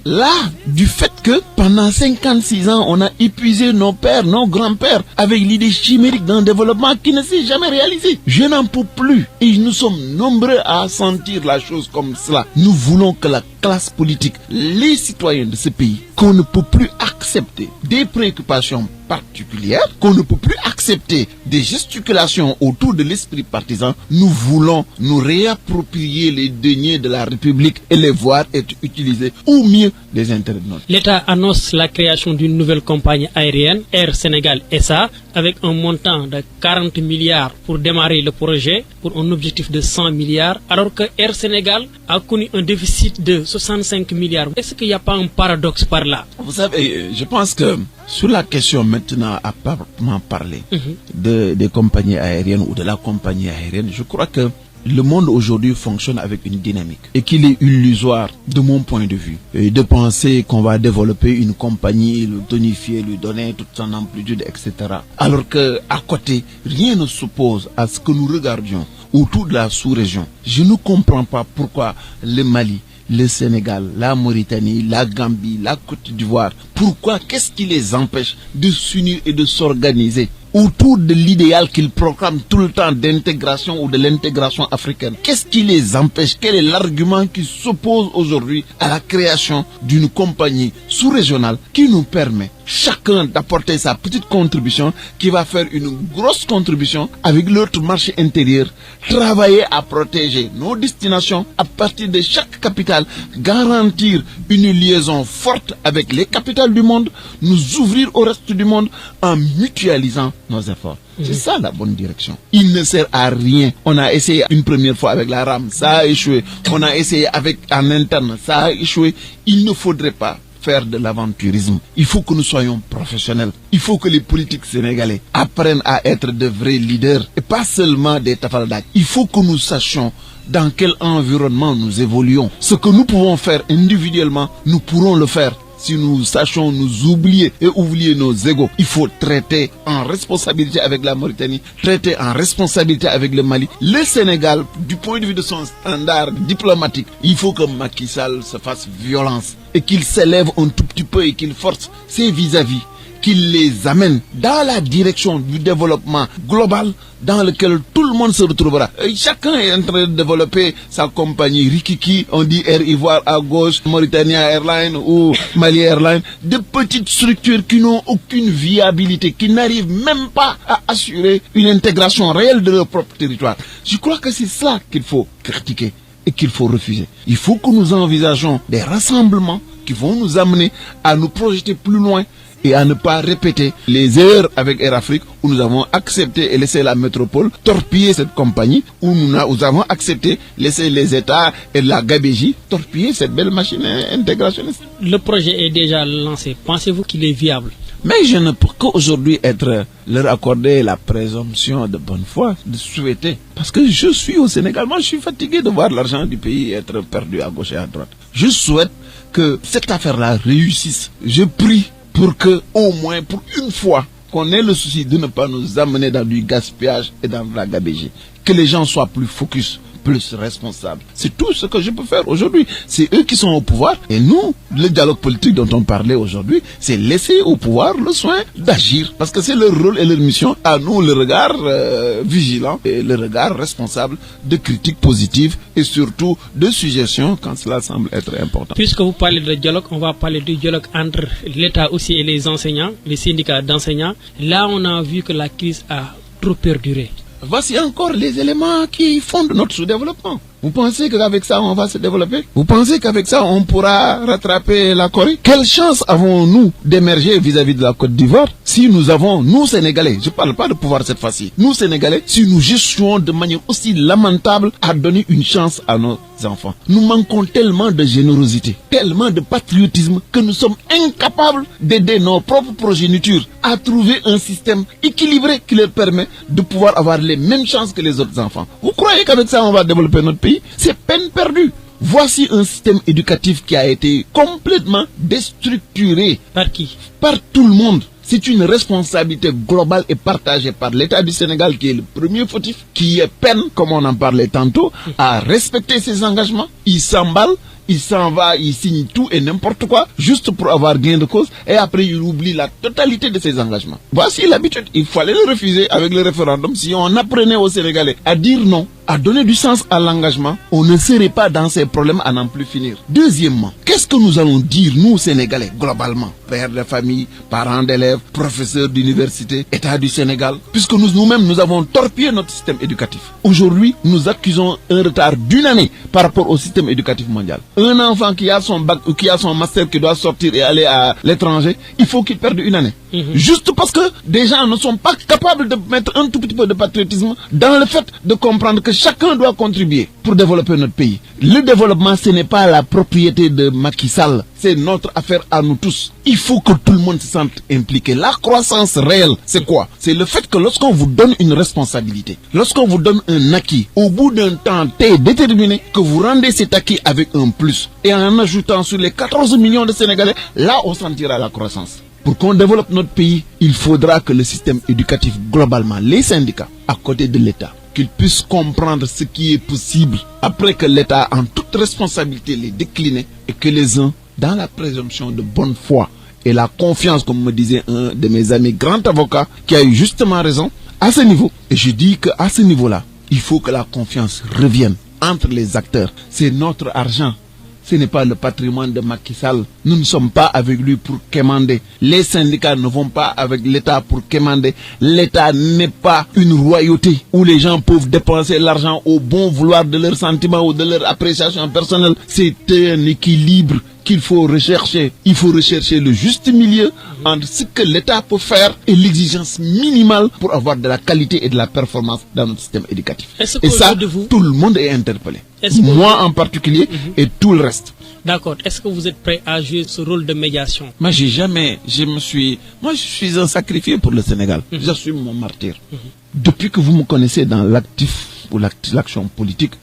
Là, du fait que pendant 56 ans, on a épuisé nos pères, nos grands-pères avec l'idée chimérique d'un développement qui ne s'est jamais réalisé. Je n'en peux plus. Et nous sommes nombreux à sentir la chose comme cela. Nous voulons que la classe politique, les citoyens de ce pays, qu'on ne peut plus accepter des préoccupations particulières, qu'on ne peut plus accepter des gesticulations autour de l'esprit partisan. Nous voulons nous réapproprier les deniers de la République et les voir être utilisés au mieux des intérêts de notre pays. L'État annonce la création d'une nouvelle compagnie aérienne, Air Sénégal SA, avec un montant de 40 milliards pour démarrer le projet, pour un objectif de 100 milliards, alors que Air Sénégal a connu un déficit de 65 milliards. Est-ce qu'il n'y a pas un paradoxe par là? Vous savez, je pense que sur la question maintenant à proprement parler des compagnies aériennes ou de la compagnie aérienne, je crois que le monde aujourd'hui fonctionne avec une dynamique et qu'il est illusoire de mon point de vue de penser qu'on va développer une compagnie, le tonifier, lui donner toute son amplitude, etc. Alors que à côté, rien ne s'oppose à ce que nous regardions autour de la sous-région. Je ne comprends pas pourquoi le Mali, le Sénégal, la Mauritanie, la Gambie, la Côte d'Ivoire, pourquoi, qu'est-ce qui les empêche de s'unir et de s'organiser autour de l'idéal qu'ils proclament tout le temps d'intégration ou de l'intégration africaine? Qu'est-ce qui les empêche? Quel est l'argument qui s'oppose aujourd'hui à la création d'une compagnie sous-régionale qui nous permet chacun d'apporter sa petite contribution, qui va faire une grosse contribution avec l'autre marché intérieur, travailler à protéger nos destinations à partir de chaque capitale, garantir une liaison forte avec les capitales du monde, nous ouvrir au reste du monde en mutualisant nos efforts. C'est ça la bonne direction. Il ne sert à rien. On a essayé une première fois avec la RAM, ça a échoué. On a essayé avec en interne, ça a échoué. Il ne faudrait pas faire de l'aventurisme. Il faut que nous soyons professionnels. Il faut que les politiques sénégalais apprennent à être de vrais leaders et pas seulement des tafaldak. Il faut que nous sachions dans quel environnement nous évoluons. Ce que nous pouvons faire individuellement, nous pourrons le faire. Si nous sachons nous oublier et oublier nos égos, il faut traiter en responsabilité avec la Mauritanie, traiter en responsabilité avec le Mali. Le Sénégal, du point de vue de son standard diplomatique, il faut que Macky Sall se fasse violence et qu'il s'élève un tout petit peu et qu'il force ses vis-à-vis, qu'il les amène dans la direction du développement global dans lequel tout le monde se retrouvera. Et chacun est en train de développer sa compagnie Rikiki, on dit Air Ivoire à gauche, Mauritania Airlines ou Mali Airlines, de petites structures qui n'ont aucune viabilité, qui n'arrivent même pas à assurer une intégration réelle de leur propre territoire. Je crois que c'est ça qu'il faut critiquer et qu'il faut refuser. Il faut que nous envisageons des rassemblements qui vont nous amener à nous projeter plus loin et à ne pas répéter les erreurs avec Air Afrique où nous avons accepté et laissé la métropole torpiller cette compagnie, où nous avons accepté laisser les États et la Gabégie torpiller cette belle machine intégrationniste. Le projet est déjà lancé. Pensez-vous qu'il est viable? Mais je ne peux qu'aujourd'hui leur accorder la présomption de bonne foi, de souhaiter. Parce que je suis au Sénégal, moi je suis fatigué de voir l'argent du pays être perdu à gauche et à droite. Je souhaite que cette affaire-là réussisse. Je prie pour que, au moins, pour une fois, qu'on ait le souci de ne pas nous amener dans du gaspillage et dans la gabégie. Que les gens soient plus focus, plus responsables. C'est tout ce que je peux faire aujourd'hui. C'est eux qui sont au pouvoir et nous, le dialogue politique dont on parlait aujourd'hui, c'est laisser au pouvoir le soin d'agir parce que c'est leur rôle et leur mission. À nous, le regard vigilant et le regard responsable de critiques positives et surtout de suggestions quand cela semble être important. Puisque vous parlez de dialogue, on va parler du dialogue entre l'État aussi et les enseignants, les syndicats d'enseignants. Là, on a vu que la crise a trop perduré. Voici encore les éléments qui fondent notre sous-développement. Vous pensez qu'avec ça, on va se développer? Vous pensez qu'avec ça, on pourra rattraper la Corée? Quelle chance avons-nous d'émerger vis-à-vis de la Côte d'Ivoire si nous avons, nous Sénégalais, je ne parle pas de pouvoir cette fois-ci, nous Sénégalais, si nous gestions de manière aussi lamentable à donner une chance à nos enfants. Nous manquons tellement de générosité, tellement de patriotisme que nous sommes incapables d'aider nos propres progénitures à trouver un système équilibré qui leur permet de pouvoir avoir les mêmes chances que les autres enfants. Vous croyez qu'avec ça, on va développer notre pays? C'est peine perdue. Voici un système éducatif qui a été complètement déstructuré. Par qui? Par tout le monde. C'est une responsabilité globale et partagée par l'État du Sénégal qui est le premier fautif, qui peine, comme on en parlait tantôt, à respecter ses engagements. Il s'emballe, il s'en va, il signe tout et n'importe quoi, juste pour avoir gain de cause, et après il oublie la totalité de ses engagements. Voici l'habitude, il fallait le refuser avec le référendum. Si on apprenait aux Sénégalais à dire non, à donner du sens à l'engagement, on ne serait pas dans ces problèmes à n'en plus finir. Deuxièmement, qu'est-ce que nous allons dire, nous Sénégalais, globalement, pères de famille, parents d'élèves, professeurs d'université, État du Sénégal, puisque nous-mêmes, nous avons torpillé notre système éducatif. Aujourd'hui, nous accusons un retard d'une année par rapport au système éducatif mondial. Un enfant qui a son bac ou qui a son master qui doit sortir et aller à l'étranger, il faut qu'il perde une année. Juste parce que des gens ne sont pas capables de mettre un tout petit peu de patriotisme dans le fait de comprendre que chacun doit contribuer pour développer notre pays. Le développement, ce n'est pas la propriété de Macky Sall, c'est notre affaire à nous tous. Il faut que tout le monde se sente impliqué. La croissance réelle, c'est quoi? C'est le fait que lorsqu'on vous donne une responsabilité, lorsqu'on vous donne un acquis, au bout d'un temps déterminé, que vous rendez cet acquis avec un plus, et en ajoutant sur les 14 millions de Sénégalais, là on sentira la croissance. Pour qu'on développe notre pays, il faudra que le système éducatif globalement, les syndicats, à côté de l'État, qu'ils puissent comprendre ce qui est possible après que l'État, en toute responsabilité, les décline et que les uns, dans la présomption de bonne foi et la confiance, comme me disait un de mes amis grand avocat, qui a eu justement raison, à ce niveau, et je dis qu'à ce niveau-là, il faut que la confiance revienne entre les acteurs. C'est notre argent. Ce n'est pas le patrimoine de Macky Sall. Nous ne sommes pas avec lui pour quémander. Les syndicats ne vont pas avec l'État pour quémander. L'État n'est pas une royauté où les gens peuvent dépenser l'argent au bon vouloir de leurs sentiments ou de leur appréciation personnelle. C'est un équilibre qu'il faut rechercher. Il faut rechercher le juste milieu entre ce que l'État peut faire et l'exigence minimale pour avoir de la qualité et de la performance dans notre système éducatif. Et ça, tout le monde est interpellé. Moi en particulier et tout le reste. D'accord. Est-ce que vous êtes prêt à jouer ce rôle de médiation? Moi, je suis un sacrifié pour le Sénégal. J'assume mon martyr. Depuis que vous me connaissez dans l'actif ou l'action politique,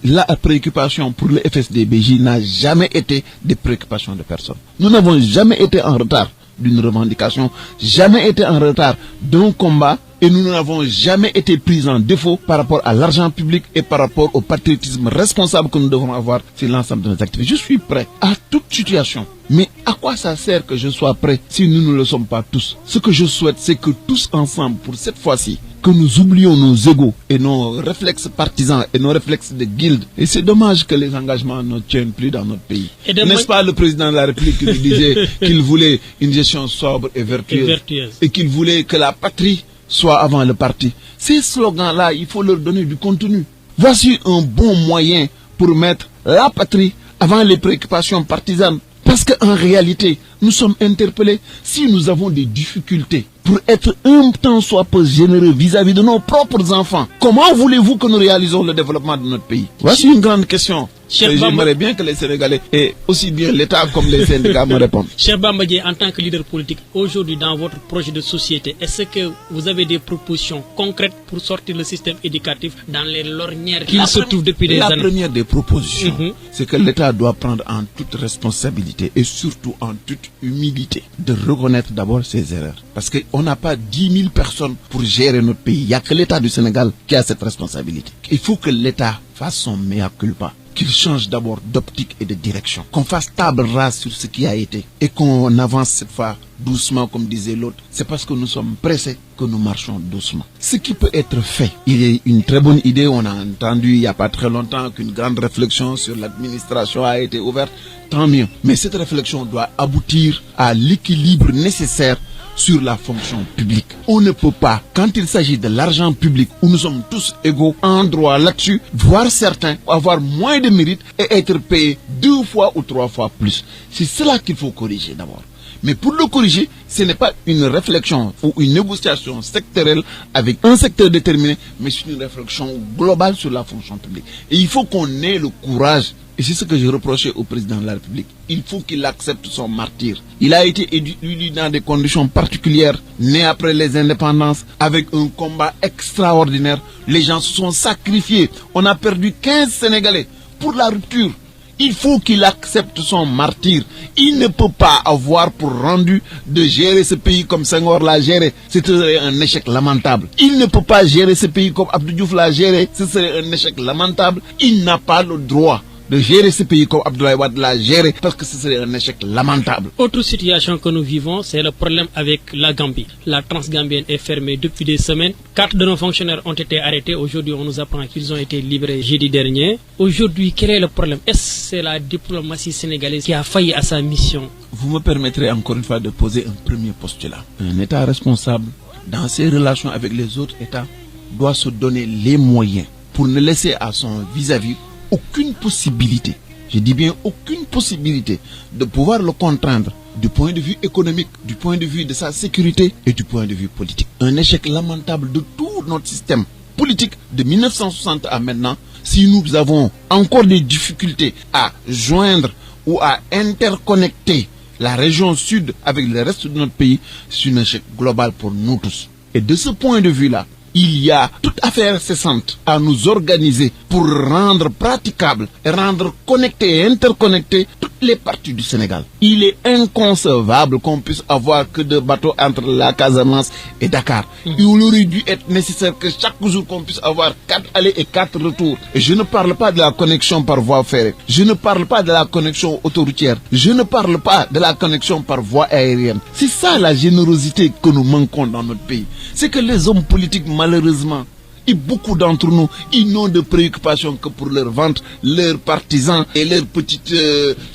la préoccupation pour le FSD/BJ n'a jamais été des préoccupations de personne. Nous n'avons jamais été en retard d'une revendication, jamais été en retard d'un combat, et nous n'avons jamais été pris en défaut par rapport à l'argent public et par rapport au patriotisme responsable que nous devons avoir sur l'ensemble de nos activités. Je suis prêt à toute situation. Mais à quoi ça sert que je sois prêt si nous ne le sommes pas tous? Ce que je souhaite, c'est que tous ensemble, pour cette fois-ci, que nous oublions nos égos et nos réflexes partisans et nos réflexes de guilde. Et c'est dommage que les engagements ne tiennent plus dans notre pays. N'est-ce pas le président de la République qui nous disait qu'il voulait une gestion sobre et vertueuse. Et qu'il voulait que la patrie soit avant le parti? Ces slogans-là, il faut leur donner du contenu. Voici un bon moyen pour mettre la patrie avant les préoccupations partisanes. Parce qu'en réalité, nous sommes interpellés si nous avons des difficultés pour être un tant soit peu généreux vis-à-vis de nos propres enfants. Comment voulez-vous que nous réalisons le développement de notre pays? Voici une grande question J'aimerais bien que les Sénégalais et aussi bien l'État comme les syndicats me répondent. Cher Bamba Dièye, en tant que leader politique, aujourd'hui dans votre projet de société, est-ce que vous avez des propositions concrètes pour sortir le système éducatif dans les lornières qu'il se trouve depuis des années? La première des propositions, c'est que l'État doit prendre en toute responsabilité et surtout en toute humilité de reconnaître d'abord ses erreurs. Parce qu'on n'a pas 10 000 personnes pour gérer notre pays. Il n'y a que l'État du Sénégal qui a cette responsabilité. Il faut que l'État fasse son mea culpa, qu'il change d'abord d'optique et de direction, qu'on fasse table rase sur ce qui a été et qu'on avance cette fois doucement comme disait l'autre. C'est parce que nous sommes pressés que nous marchons doucement. Ce qui peut être fait, il est une très bonne idée. On a entendu il n'y a pas très longtemps qu'une grande réflexion sur l'administration a été ouverte. Tant mieux. Mais cette réflexion doit aboutir à l'équilibre nécessaire sur la fonction publique. On ne peut pas, quand il s'agit de l'argent public où nous sommes tous égaux en droit là-dessus, voir certains avoir moins de mérite et être payés 2 fois ou 3 fois plus. C'est cela qu'il faut corriger d'abord. Mais pour le corriger, ce n'est pas une réflexion ou une négociation sectorielle avec un secteur déterminé, mais c'est une réflexion globale sur la fonction publique. Et il faut qu'on ait le courage. Et c'est ce que je reprochais au président de la République. Il faut qu'il accepte son martyre. Il a été élu dans des conditions particulières, né après les indépendances, avec un combat extraordinaire. Les gens se sont sacrifiés. On a perdu 15 Sénégalais pour la rupture. Il faut qu'il accepte son martyre. Il ne peut pas avoir pour rendu de gérer ce pays comme Senghor l'a géré. Ce serait un échec lamentable. Il ne peut pas gérer ce pays comme Abdou Diouf l'a géré. Ce serait un échec lamentable. Il n'a pas le droit de gérer ce pays comme Abdoulaye Wade l'a géré parce que ce serait un échec lamentable. Autre situation que nous vivons, c'est le problème avec la Gambie. La Transgambienne est fermée depuis des semaines. 4 de nos fonctionnaires ont été arrêtés. Aujourd'hui, on nous apprend qu'ils ont été libérés jeudi dernier. Aujourd'hui, quel est le problème? Est-ce que c'est la diplomatie sénégalaise qui a failli à sa mission? Vous me permettrez encore une fois de poser un premier postulat. Un État responsable, dans ses relations avec les autres États, doit se donner les moyens pour ne laisser à son vis-à-vis aucune possibilité, je dis bien aucune possibilité de pouvoir le contraindre du point de vue économique, du point de vue de sa sécurité et du point de vue politique. Un échec lamentable de tout notre système politique de 1960 à maintenant. Si nous avons encore des difficultés à joindre ou à interconnecter la région sud avec le reste de notre pays, c'est un échec global pour nous tous. Et de ce point de vue-là, il y a toute affaire cessante à nous organiser pour rendre praticable et rendre connecté et interconnecté toutes les parties du Sénégal. Il est inconcevable qu'on puisse avoir que 2 bateaux entre la Casamance et Dakar. Il aurait dû être nécessaire que chaque jour qu'on puisse avoir 4 allées et 4 retours. Et je ne parle pas de la connexion par voie ferrée. Je ne parle pas de la connexion autoroutière. Je ne parle pas de la connexion par voie aérienne. C'est ça la générosité que nous manquons dans notre pays. C'est que les hommes politiques, malheureusement, et beaucoup d'entre nous, ils n'ont de préoccupation que pour leur ventre, leurs partisans et leurs petites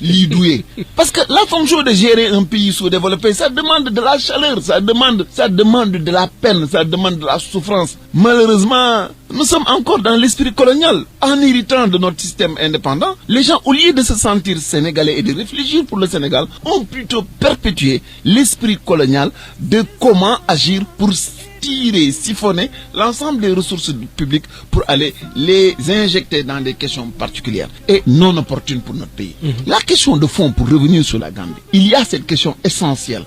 lidouées. Parce que la fonction de gérer un pays sous-développé, ça demande de la chaleur, ça demande de la peine, ça demande de la souffrance. Malheureusement, nous sommes encore dans l'esprit colonial. En héritant de notre système indépendant, les gens, au lieu de se sentir sénégalais et de réfléchir pour le Sénégal, ont plutôt perpétué l'esprit colonial de comment agir pour tirer, siphonner l'ensemble des ressources publiques pour aller les injecter dans des questions particulières et non opportunes pour notre pays. La question de fond, pour revenir sur la Gambie, il y a cette question essentielle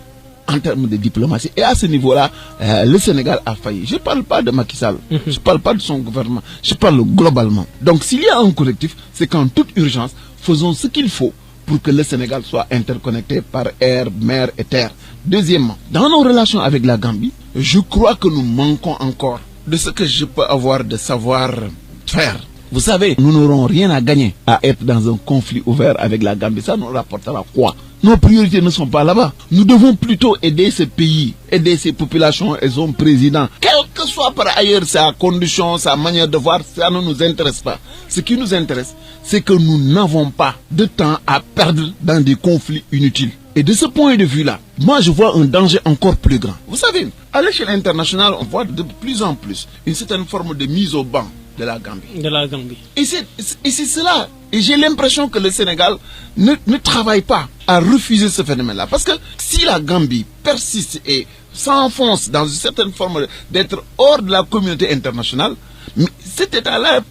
en termes de diplomatie. Et à ce niveau-là, le Sénégal a failli. Je ne parle pas de Macky Sall, je ne parle pas de son gouvernement, je parle globalement. Donc s'il y a un collectif, c'est qu'en toute urgence, faisons ce qu'il faut pour que le Sénégal soit interconnecté par air, mer et terre. Deuxièmement, dans nos relations avec la Gambie, je crois que nous manquons encore de ce que je peux avoir de savoir-faire. Vous savez, nous n'aurons rien à gagner à être dans un conflit ouvert avec la Gambie. Ça nous rapportera quoi? Nos priorités ne sont pas là-bas. Nous devons plutôt aider ce pays, aider ses populations et son président. Quelle que soit par ailleurs sa condition, sa manière de voir, ça ne nous intéresse pas. Ce qui nous intéresse, c'est que nous n'avons pas de temps à perdre dans des conflits inutiles. Et de ce point de vue-là, moi je vois un danger encore plus grand. Vous savez, à l'échelle internationale, on voit de plus en plus une certaine forme de mise au banc de la Gambie. De la Gambie. Et c'est cela. Et j'ai l'impression que le Sénégal ne travaille pas à refuser ce phénomène-là. Parce que si la Gambie persiste et s'enfonce dans une certaine forme d'être hors de la communauté internationale, cet État-là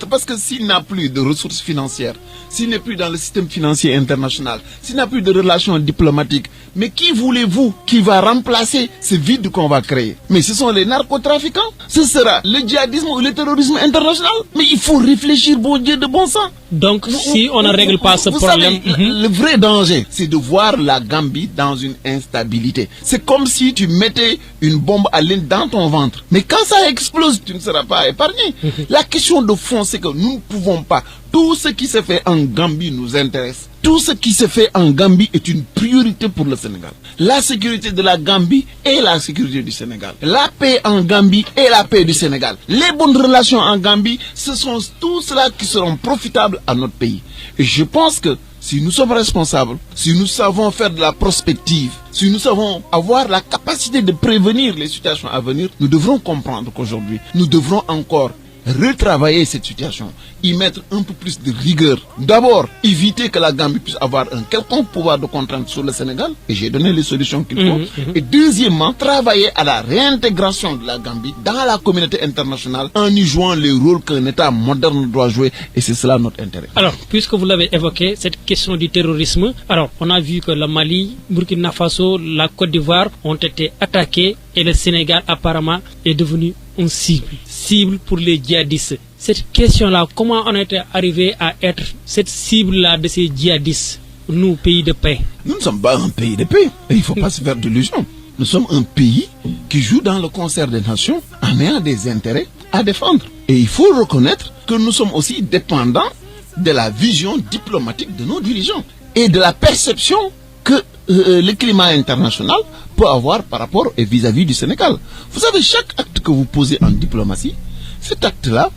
Parce que s'il n'a plus de ressources financières, s'il n'est plus dans le système financier international, s'il n'a plus de relations diplomatiques, mais qui voulez-vous qui va remplacer ce vide qu'on va créer? Mais ce sont les narcotrafiquants. Ce sera le djihadisme ou le terrorisme international. Mais il faut réfléchir, bon Dieu, de bon sens. Donc, si on ne règle pas ce problème... Savez, le vrai danger, c'est de voir la Gambie dans une instabilité. C'est comme si tu mettais une bombe à l'île dans ton ventre. Mais quand ça explose, tu ne seras pas épargné. La question de fond, c'est que nous ne pouvons pas. Tout ce qui se fait en Gambie nous intéresse. Tout ce qui se fait en Gambie est une priorité pour le Sénégal. La sécurité de la Gambie est la sécurité du Sénégal. La paix en Gambie est la paix du Sénégal. Les bonnes relations en Gambie, ce sont tout cela qui seront profitables à notre pays. Et je pense que si nous sommes responsables, si nous savons faire de la prospective, si nous savons avoir la capacité de prévenir les situations à venir, nous devrons comprendre qu'aujourd'hui, nous devrons encore retravailler cette situation, y mettre un peu plus de rigueur. D'abord, éviter que la Gambie puisse avoir un quelconque pouvoir de contrainte sur le Sénégal, et j'ai donné les solutions qu'il faut. Et deuxièmement, travailler à la réintégration de la Gambie dans la communauté internationale en y jouant le rôle qu'un État moderne doit jouer, et c'est cela notre intérêt. Alors, puisque vous l'avez évoqué, cette question du terrorisme, alors on a vu que le Mali, Burkina Faso, la Côte d'Ivoire ont été attaqués et le Sénégal apparemment est devenu une cible pour les djihadistes. Cette question-là, comment on était arrivé à être cette cible-là de ces djihadistes, nous, pays de paix? Nous ne sommes pas un pays de paix, et il ne faut pas se faire d'illusions. Nous sommes un pays qui joue dans le concert des nations en ayant des intérêts à défendre. Et il faut reconnaître que nous sommes aussi dépendants de la vision diplomatique de nos dirigeants et de la perception que le climat international peut avoir par rapport et vis-à-vis du Sénégal. Vous savez, chaque acte que vous posez en diplomatie, cet acte-là,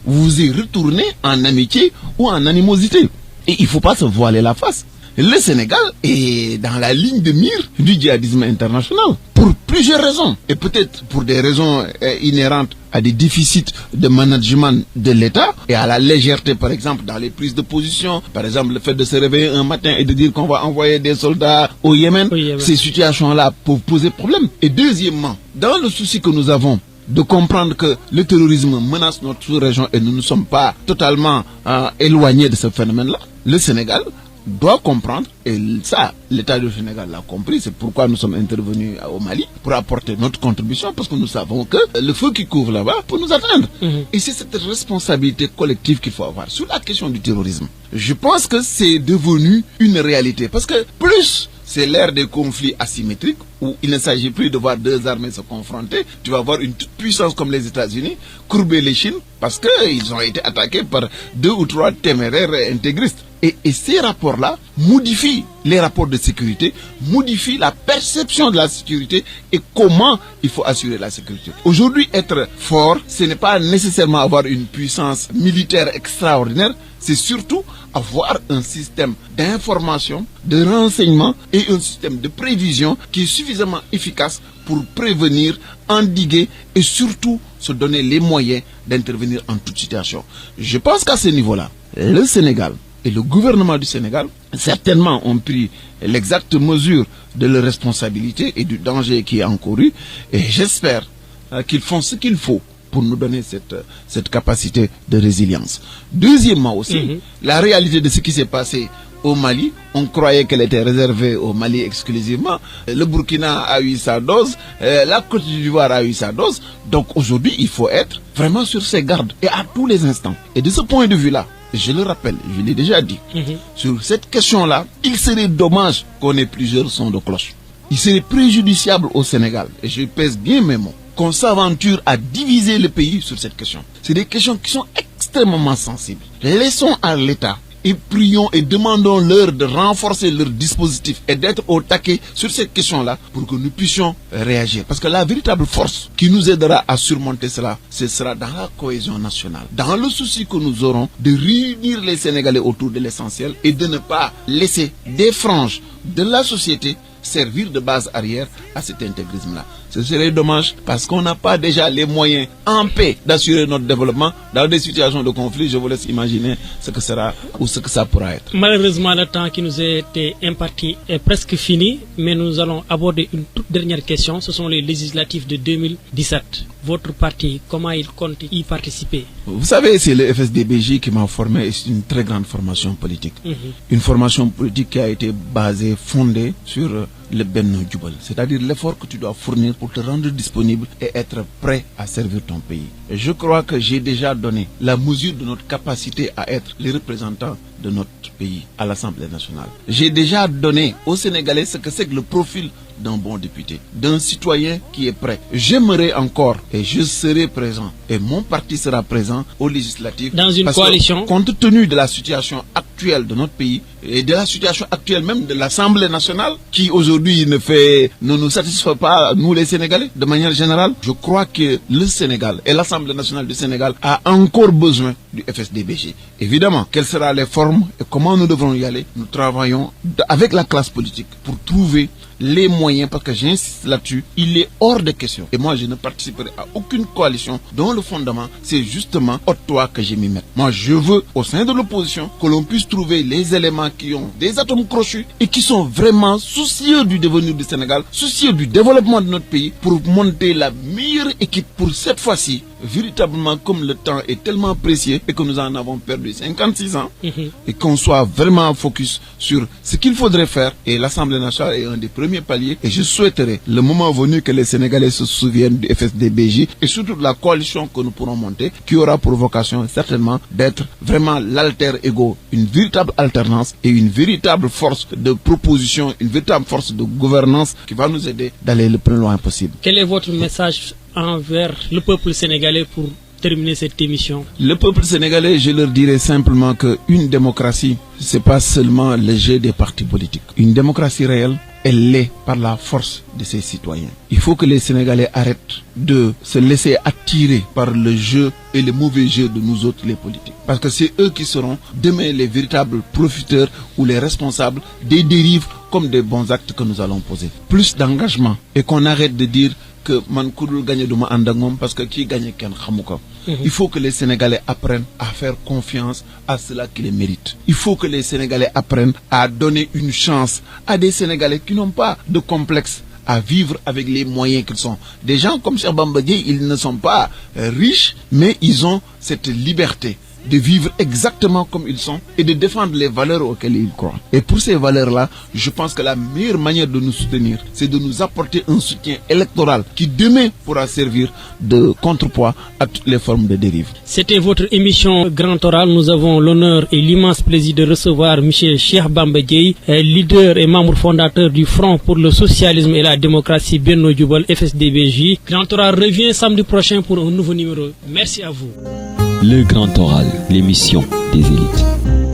vous est retourné en amitié ou en animosité. Et il ne faut pas se voiler la face. Le Sénégal est dans la ligne de mire du djihadisme international pour plusieurs raisons. Et peut-être pour des raisons inhérentes à des déficits de management de l'État et à la légèreté, par exemple, dans les prises de position. Par exemple, le fait de se réveiller un matin et de dire qu'on va envoyer des soldats au Yémen. Ces situations-là peuvent poser problème. Et deuxièmement, dans le souci que nous avons de comprendre que le terrorisme menace notre sous-région et nous ne sommes pas totalement éloignés de ce phénomène-là, le Sénégal doit comprendre, et ça, l'État du Sénégal l'a compris, c'est pourquoi nous sommes intervenus au Mali, pour apporter notre contribution, parce que nous savons que le feu qui couvre là-bas peut nous atteindre. Et c'est cette responsabilité collective qu'il faut avoir. Sur la question du terrorisme, je pense que c'est devenu une réalité, parce que plus c'est l'ère des conflits asymétriques, où il ne s'agit plus de voir deux armées se confronter. Tu vas voir une toute puissance comme les États-Unis courber les Chines, parce qu'ils ont été attaqués par 2 ou 3 téméraires intégristes. Et ces rapports-là modifient les rapports de sécurité, modifient la perception de la sécurité et comment il faut assurer la sécurité. Aujourd'hui, être fort, ce n'est pas nécessairement avoir une puissance militaire extraordinaire, c'est surtout avoir un système d'information, de renseignement et un système de prévision qui est suffisamment efficace pour prévenir, endiguer et surtout se donner les moyens d'intervenir en toute situation. Je pense qu'à ce niveau-là, le Sénégal et le gouvernement du Sénégal certainement ont pris l'exacte mesure de leur responsabilité et du danger qui est encouru, et j'espère qu'ils font ce qu'il faut pour nous donner cette capacité de résilience. Deuxièmement aussi, la réalité de ce qui s'est passé au Mali, on croyait qu'elle était réservée au Mali exclusivement. Le Burkina a eu sa dose, la Côte d'Ivoire a eu sa dose. Donc aujourd'hui, il faut être vraiment sur ses gardes et à tous les instants. Et de ce point de vue-là, je le rappelle, je l'ai déjà dit, sur cette question-là, il serait dommage qu'on ait plusieurs sons de cloche. Il serait préjudiciable au Sénégal, et je pèse bien mes mots, qu'on s'aventure à diviser le pays sur cette question. C'est des questions qui sont extrêmement sensibles. Laissons à l'État et prions et demandons-leur de renforcer leur dispositif et d'être au taquet sur cette question-là pour que nous puissions réagir. Parce que la véritable force qui nous aidera à surmonter cela, ce sera dans la cohésion nationale, dans le souci que nous aurons de réunir les Sénégalais autour de l'essentiel et de ne pas laisser des franges de la société servir de base arrière à cet intégrisme-là. Ce serait dommage parce qu'on n'a pas déjà les moyens en paix d'assurer notre développement dans des situations de conflit. Je vous laisse imaginer ce que sera ou ce que ça pourra être. Malheureusement, le temps qui nous a été imparti est presque fini, mais nous allons aborder une toute dernière question. Ce sont les législatives de 2017. votre parti, comment il compte y participer? Vous savez, c'est le FSDBJ qui m'a formé, et c'est une très grande formation politique. Une formation politique qui a été basée, fondée sur le Benno Djubal, c'est-à-dire l'effort que tu dois fournir pour te rendre disponible et être prêt à servir ton pays. Et je crois que j'ai déjà donné la mesure de notre capacité à être les représentants de notre pays à l'Assemblée nationale. J'ai déjà donné aux Sénégalais ce que c'est que le profil d'un bon député, d'un citoyen qui est prêt. J'aimerais encore, et je serai présent, et mon parti sera présent aux législatives. Dans une coalition. Compte tenu de la situation actuelle de notre pays, et de la situation actuelle même de l'Assemblée nationale, qui aujourd'hui ne nous satisfait pas, nous les Sénégalais, de manière générale, je crois que le Sénégal et l'Assemblée nationale du Sénégal a encore besoin du FSDBJ. Évidemment, quelles seront les formes et comment nous devrons y aller? Nous travaillons avec la classe politique pour trouver les moyens, parce que j'insiste là-dessus, il est hors de question. Et moi, je ne participerai à aucune coalition dont le fondement, c'est justement au toi que je m'y mette. Moi, je veux, au sein de l'opposition, que l'on puisse trouver les éléments qui ont des atomes crochus et qui sont vraiment soucieux du devenir du Sénégal, soucieux du développement de notre pays, pour monter la meilleure équipe pour cette fois-ci. Véritablement, comme le temps est tellement précieux et que nous en avons perdu 56 ans, et qu'on soit vraiment focus sur ce qu'il faudrait faire. Et l'Assemblée nationale est un des premiers paliers. Et je souhaiterais, le moment venu, que les Sénégalais se souviennent du FSDBJ et surtout de la coalition que nous pourrons monter, qui aura pour vocation certainement d'être vraiment l'alter ego, une véritable alternance et une véritable force de proposition, une véritable force de gouvernance qui va nous aider d'aller le plus loin possible. Quel est votre message envers le peuple sénégalais pour terminer cette émission? Le peuple sénégalais, je leur dirais simplement qu'une démocratie, c'est pas seulement le jeu des partis politiques. Une démocratie réelle, elle l'est par la force de ses citoyens. Il faut que les Sénégalais arrêtent de se laisser attirer par le jeu et le mauvais jeu de nous autres, les politiques. Parce que c'est eux qui seront demain les véritables profiteurs ou les responsables des dérives comme des bons actes que nous allons poser. Plus d'engagement et qu'on arrête de dire que man kudul gagné duma andangom parce que qui gagne ken khamuko. Il faut que les Sénégalais apprennent à faire confiance à ceux-là qui les méritent. Il faut que les Sénégalais apprennent à donner une chance à des Sénégalais qui n'ont pas de complexe à vivre avec les moyens qu'ils sont. Des gens comme Cheikh Bamba Dièye, ils ne sont pas riches, mais ils ont cette liberté de vivre exactement comme ils sont et de défendre les valeurs auxquelles ils croient. Et pour ces valeurs-là, je pense que la meilleure manière de nous soutenir, c'est de nous apporter un soutien électoral qui demain pourra servir de contrepoids à toutes les formes de dérive. C'était votre émission Grand Oral. Nous avons l'honneur et l'immense plaisir de recevoir M. Cheikh Bamba Dièye, leader et membre fondateur du Front pour le socialisme et la démocratie Benno Djubal FSDBJ. Grand Oral revient samedi prochain pour un nouveau numéro. Merci à vous. Le Grand Oral, l'émission des élites.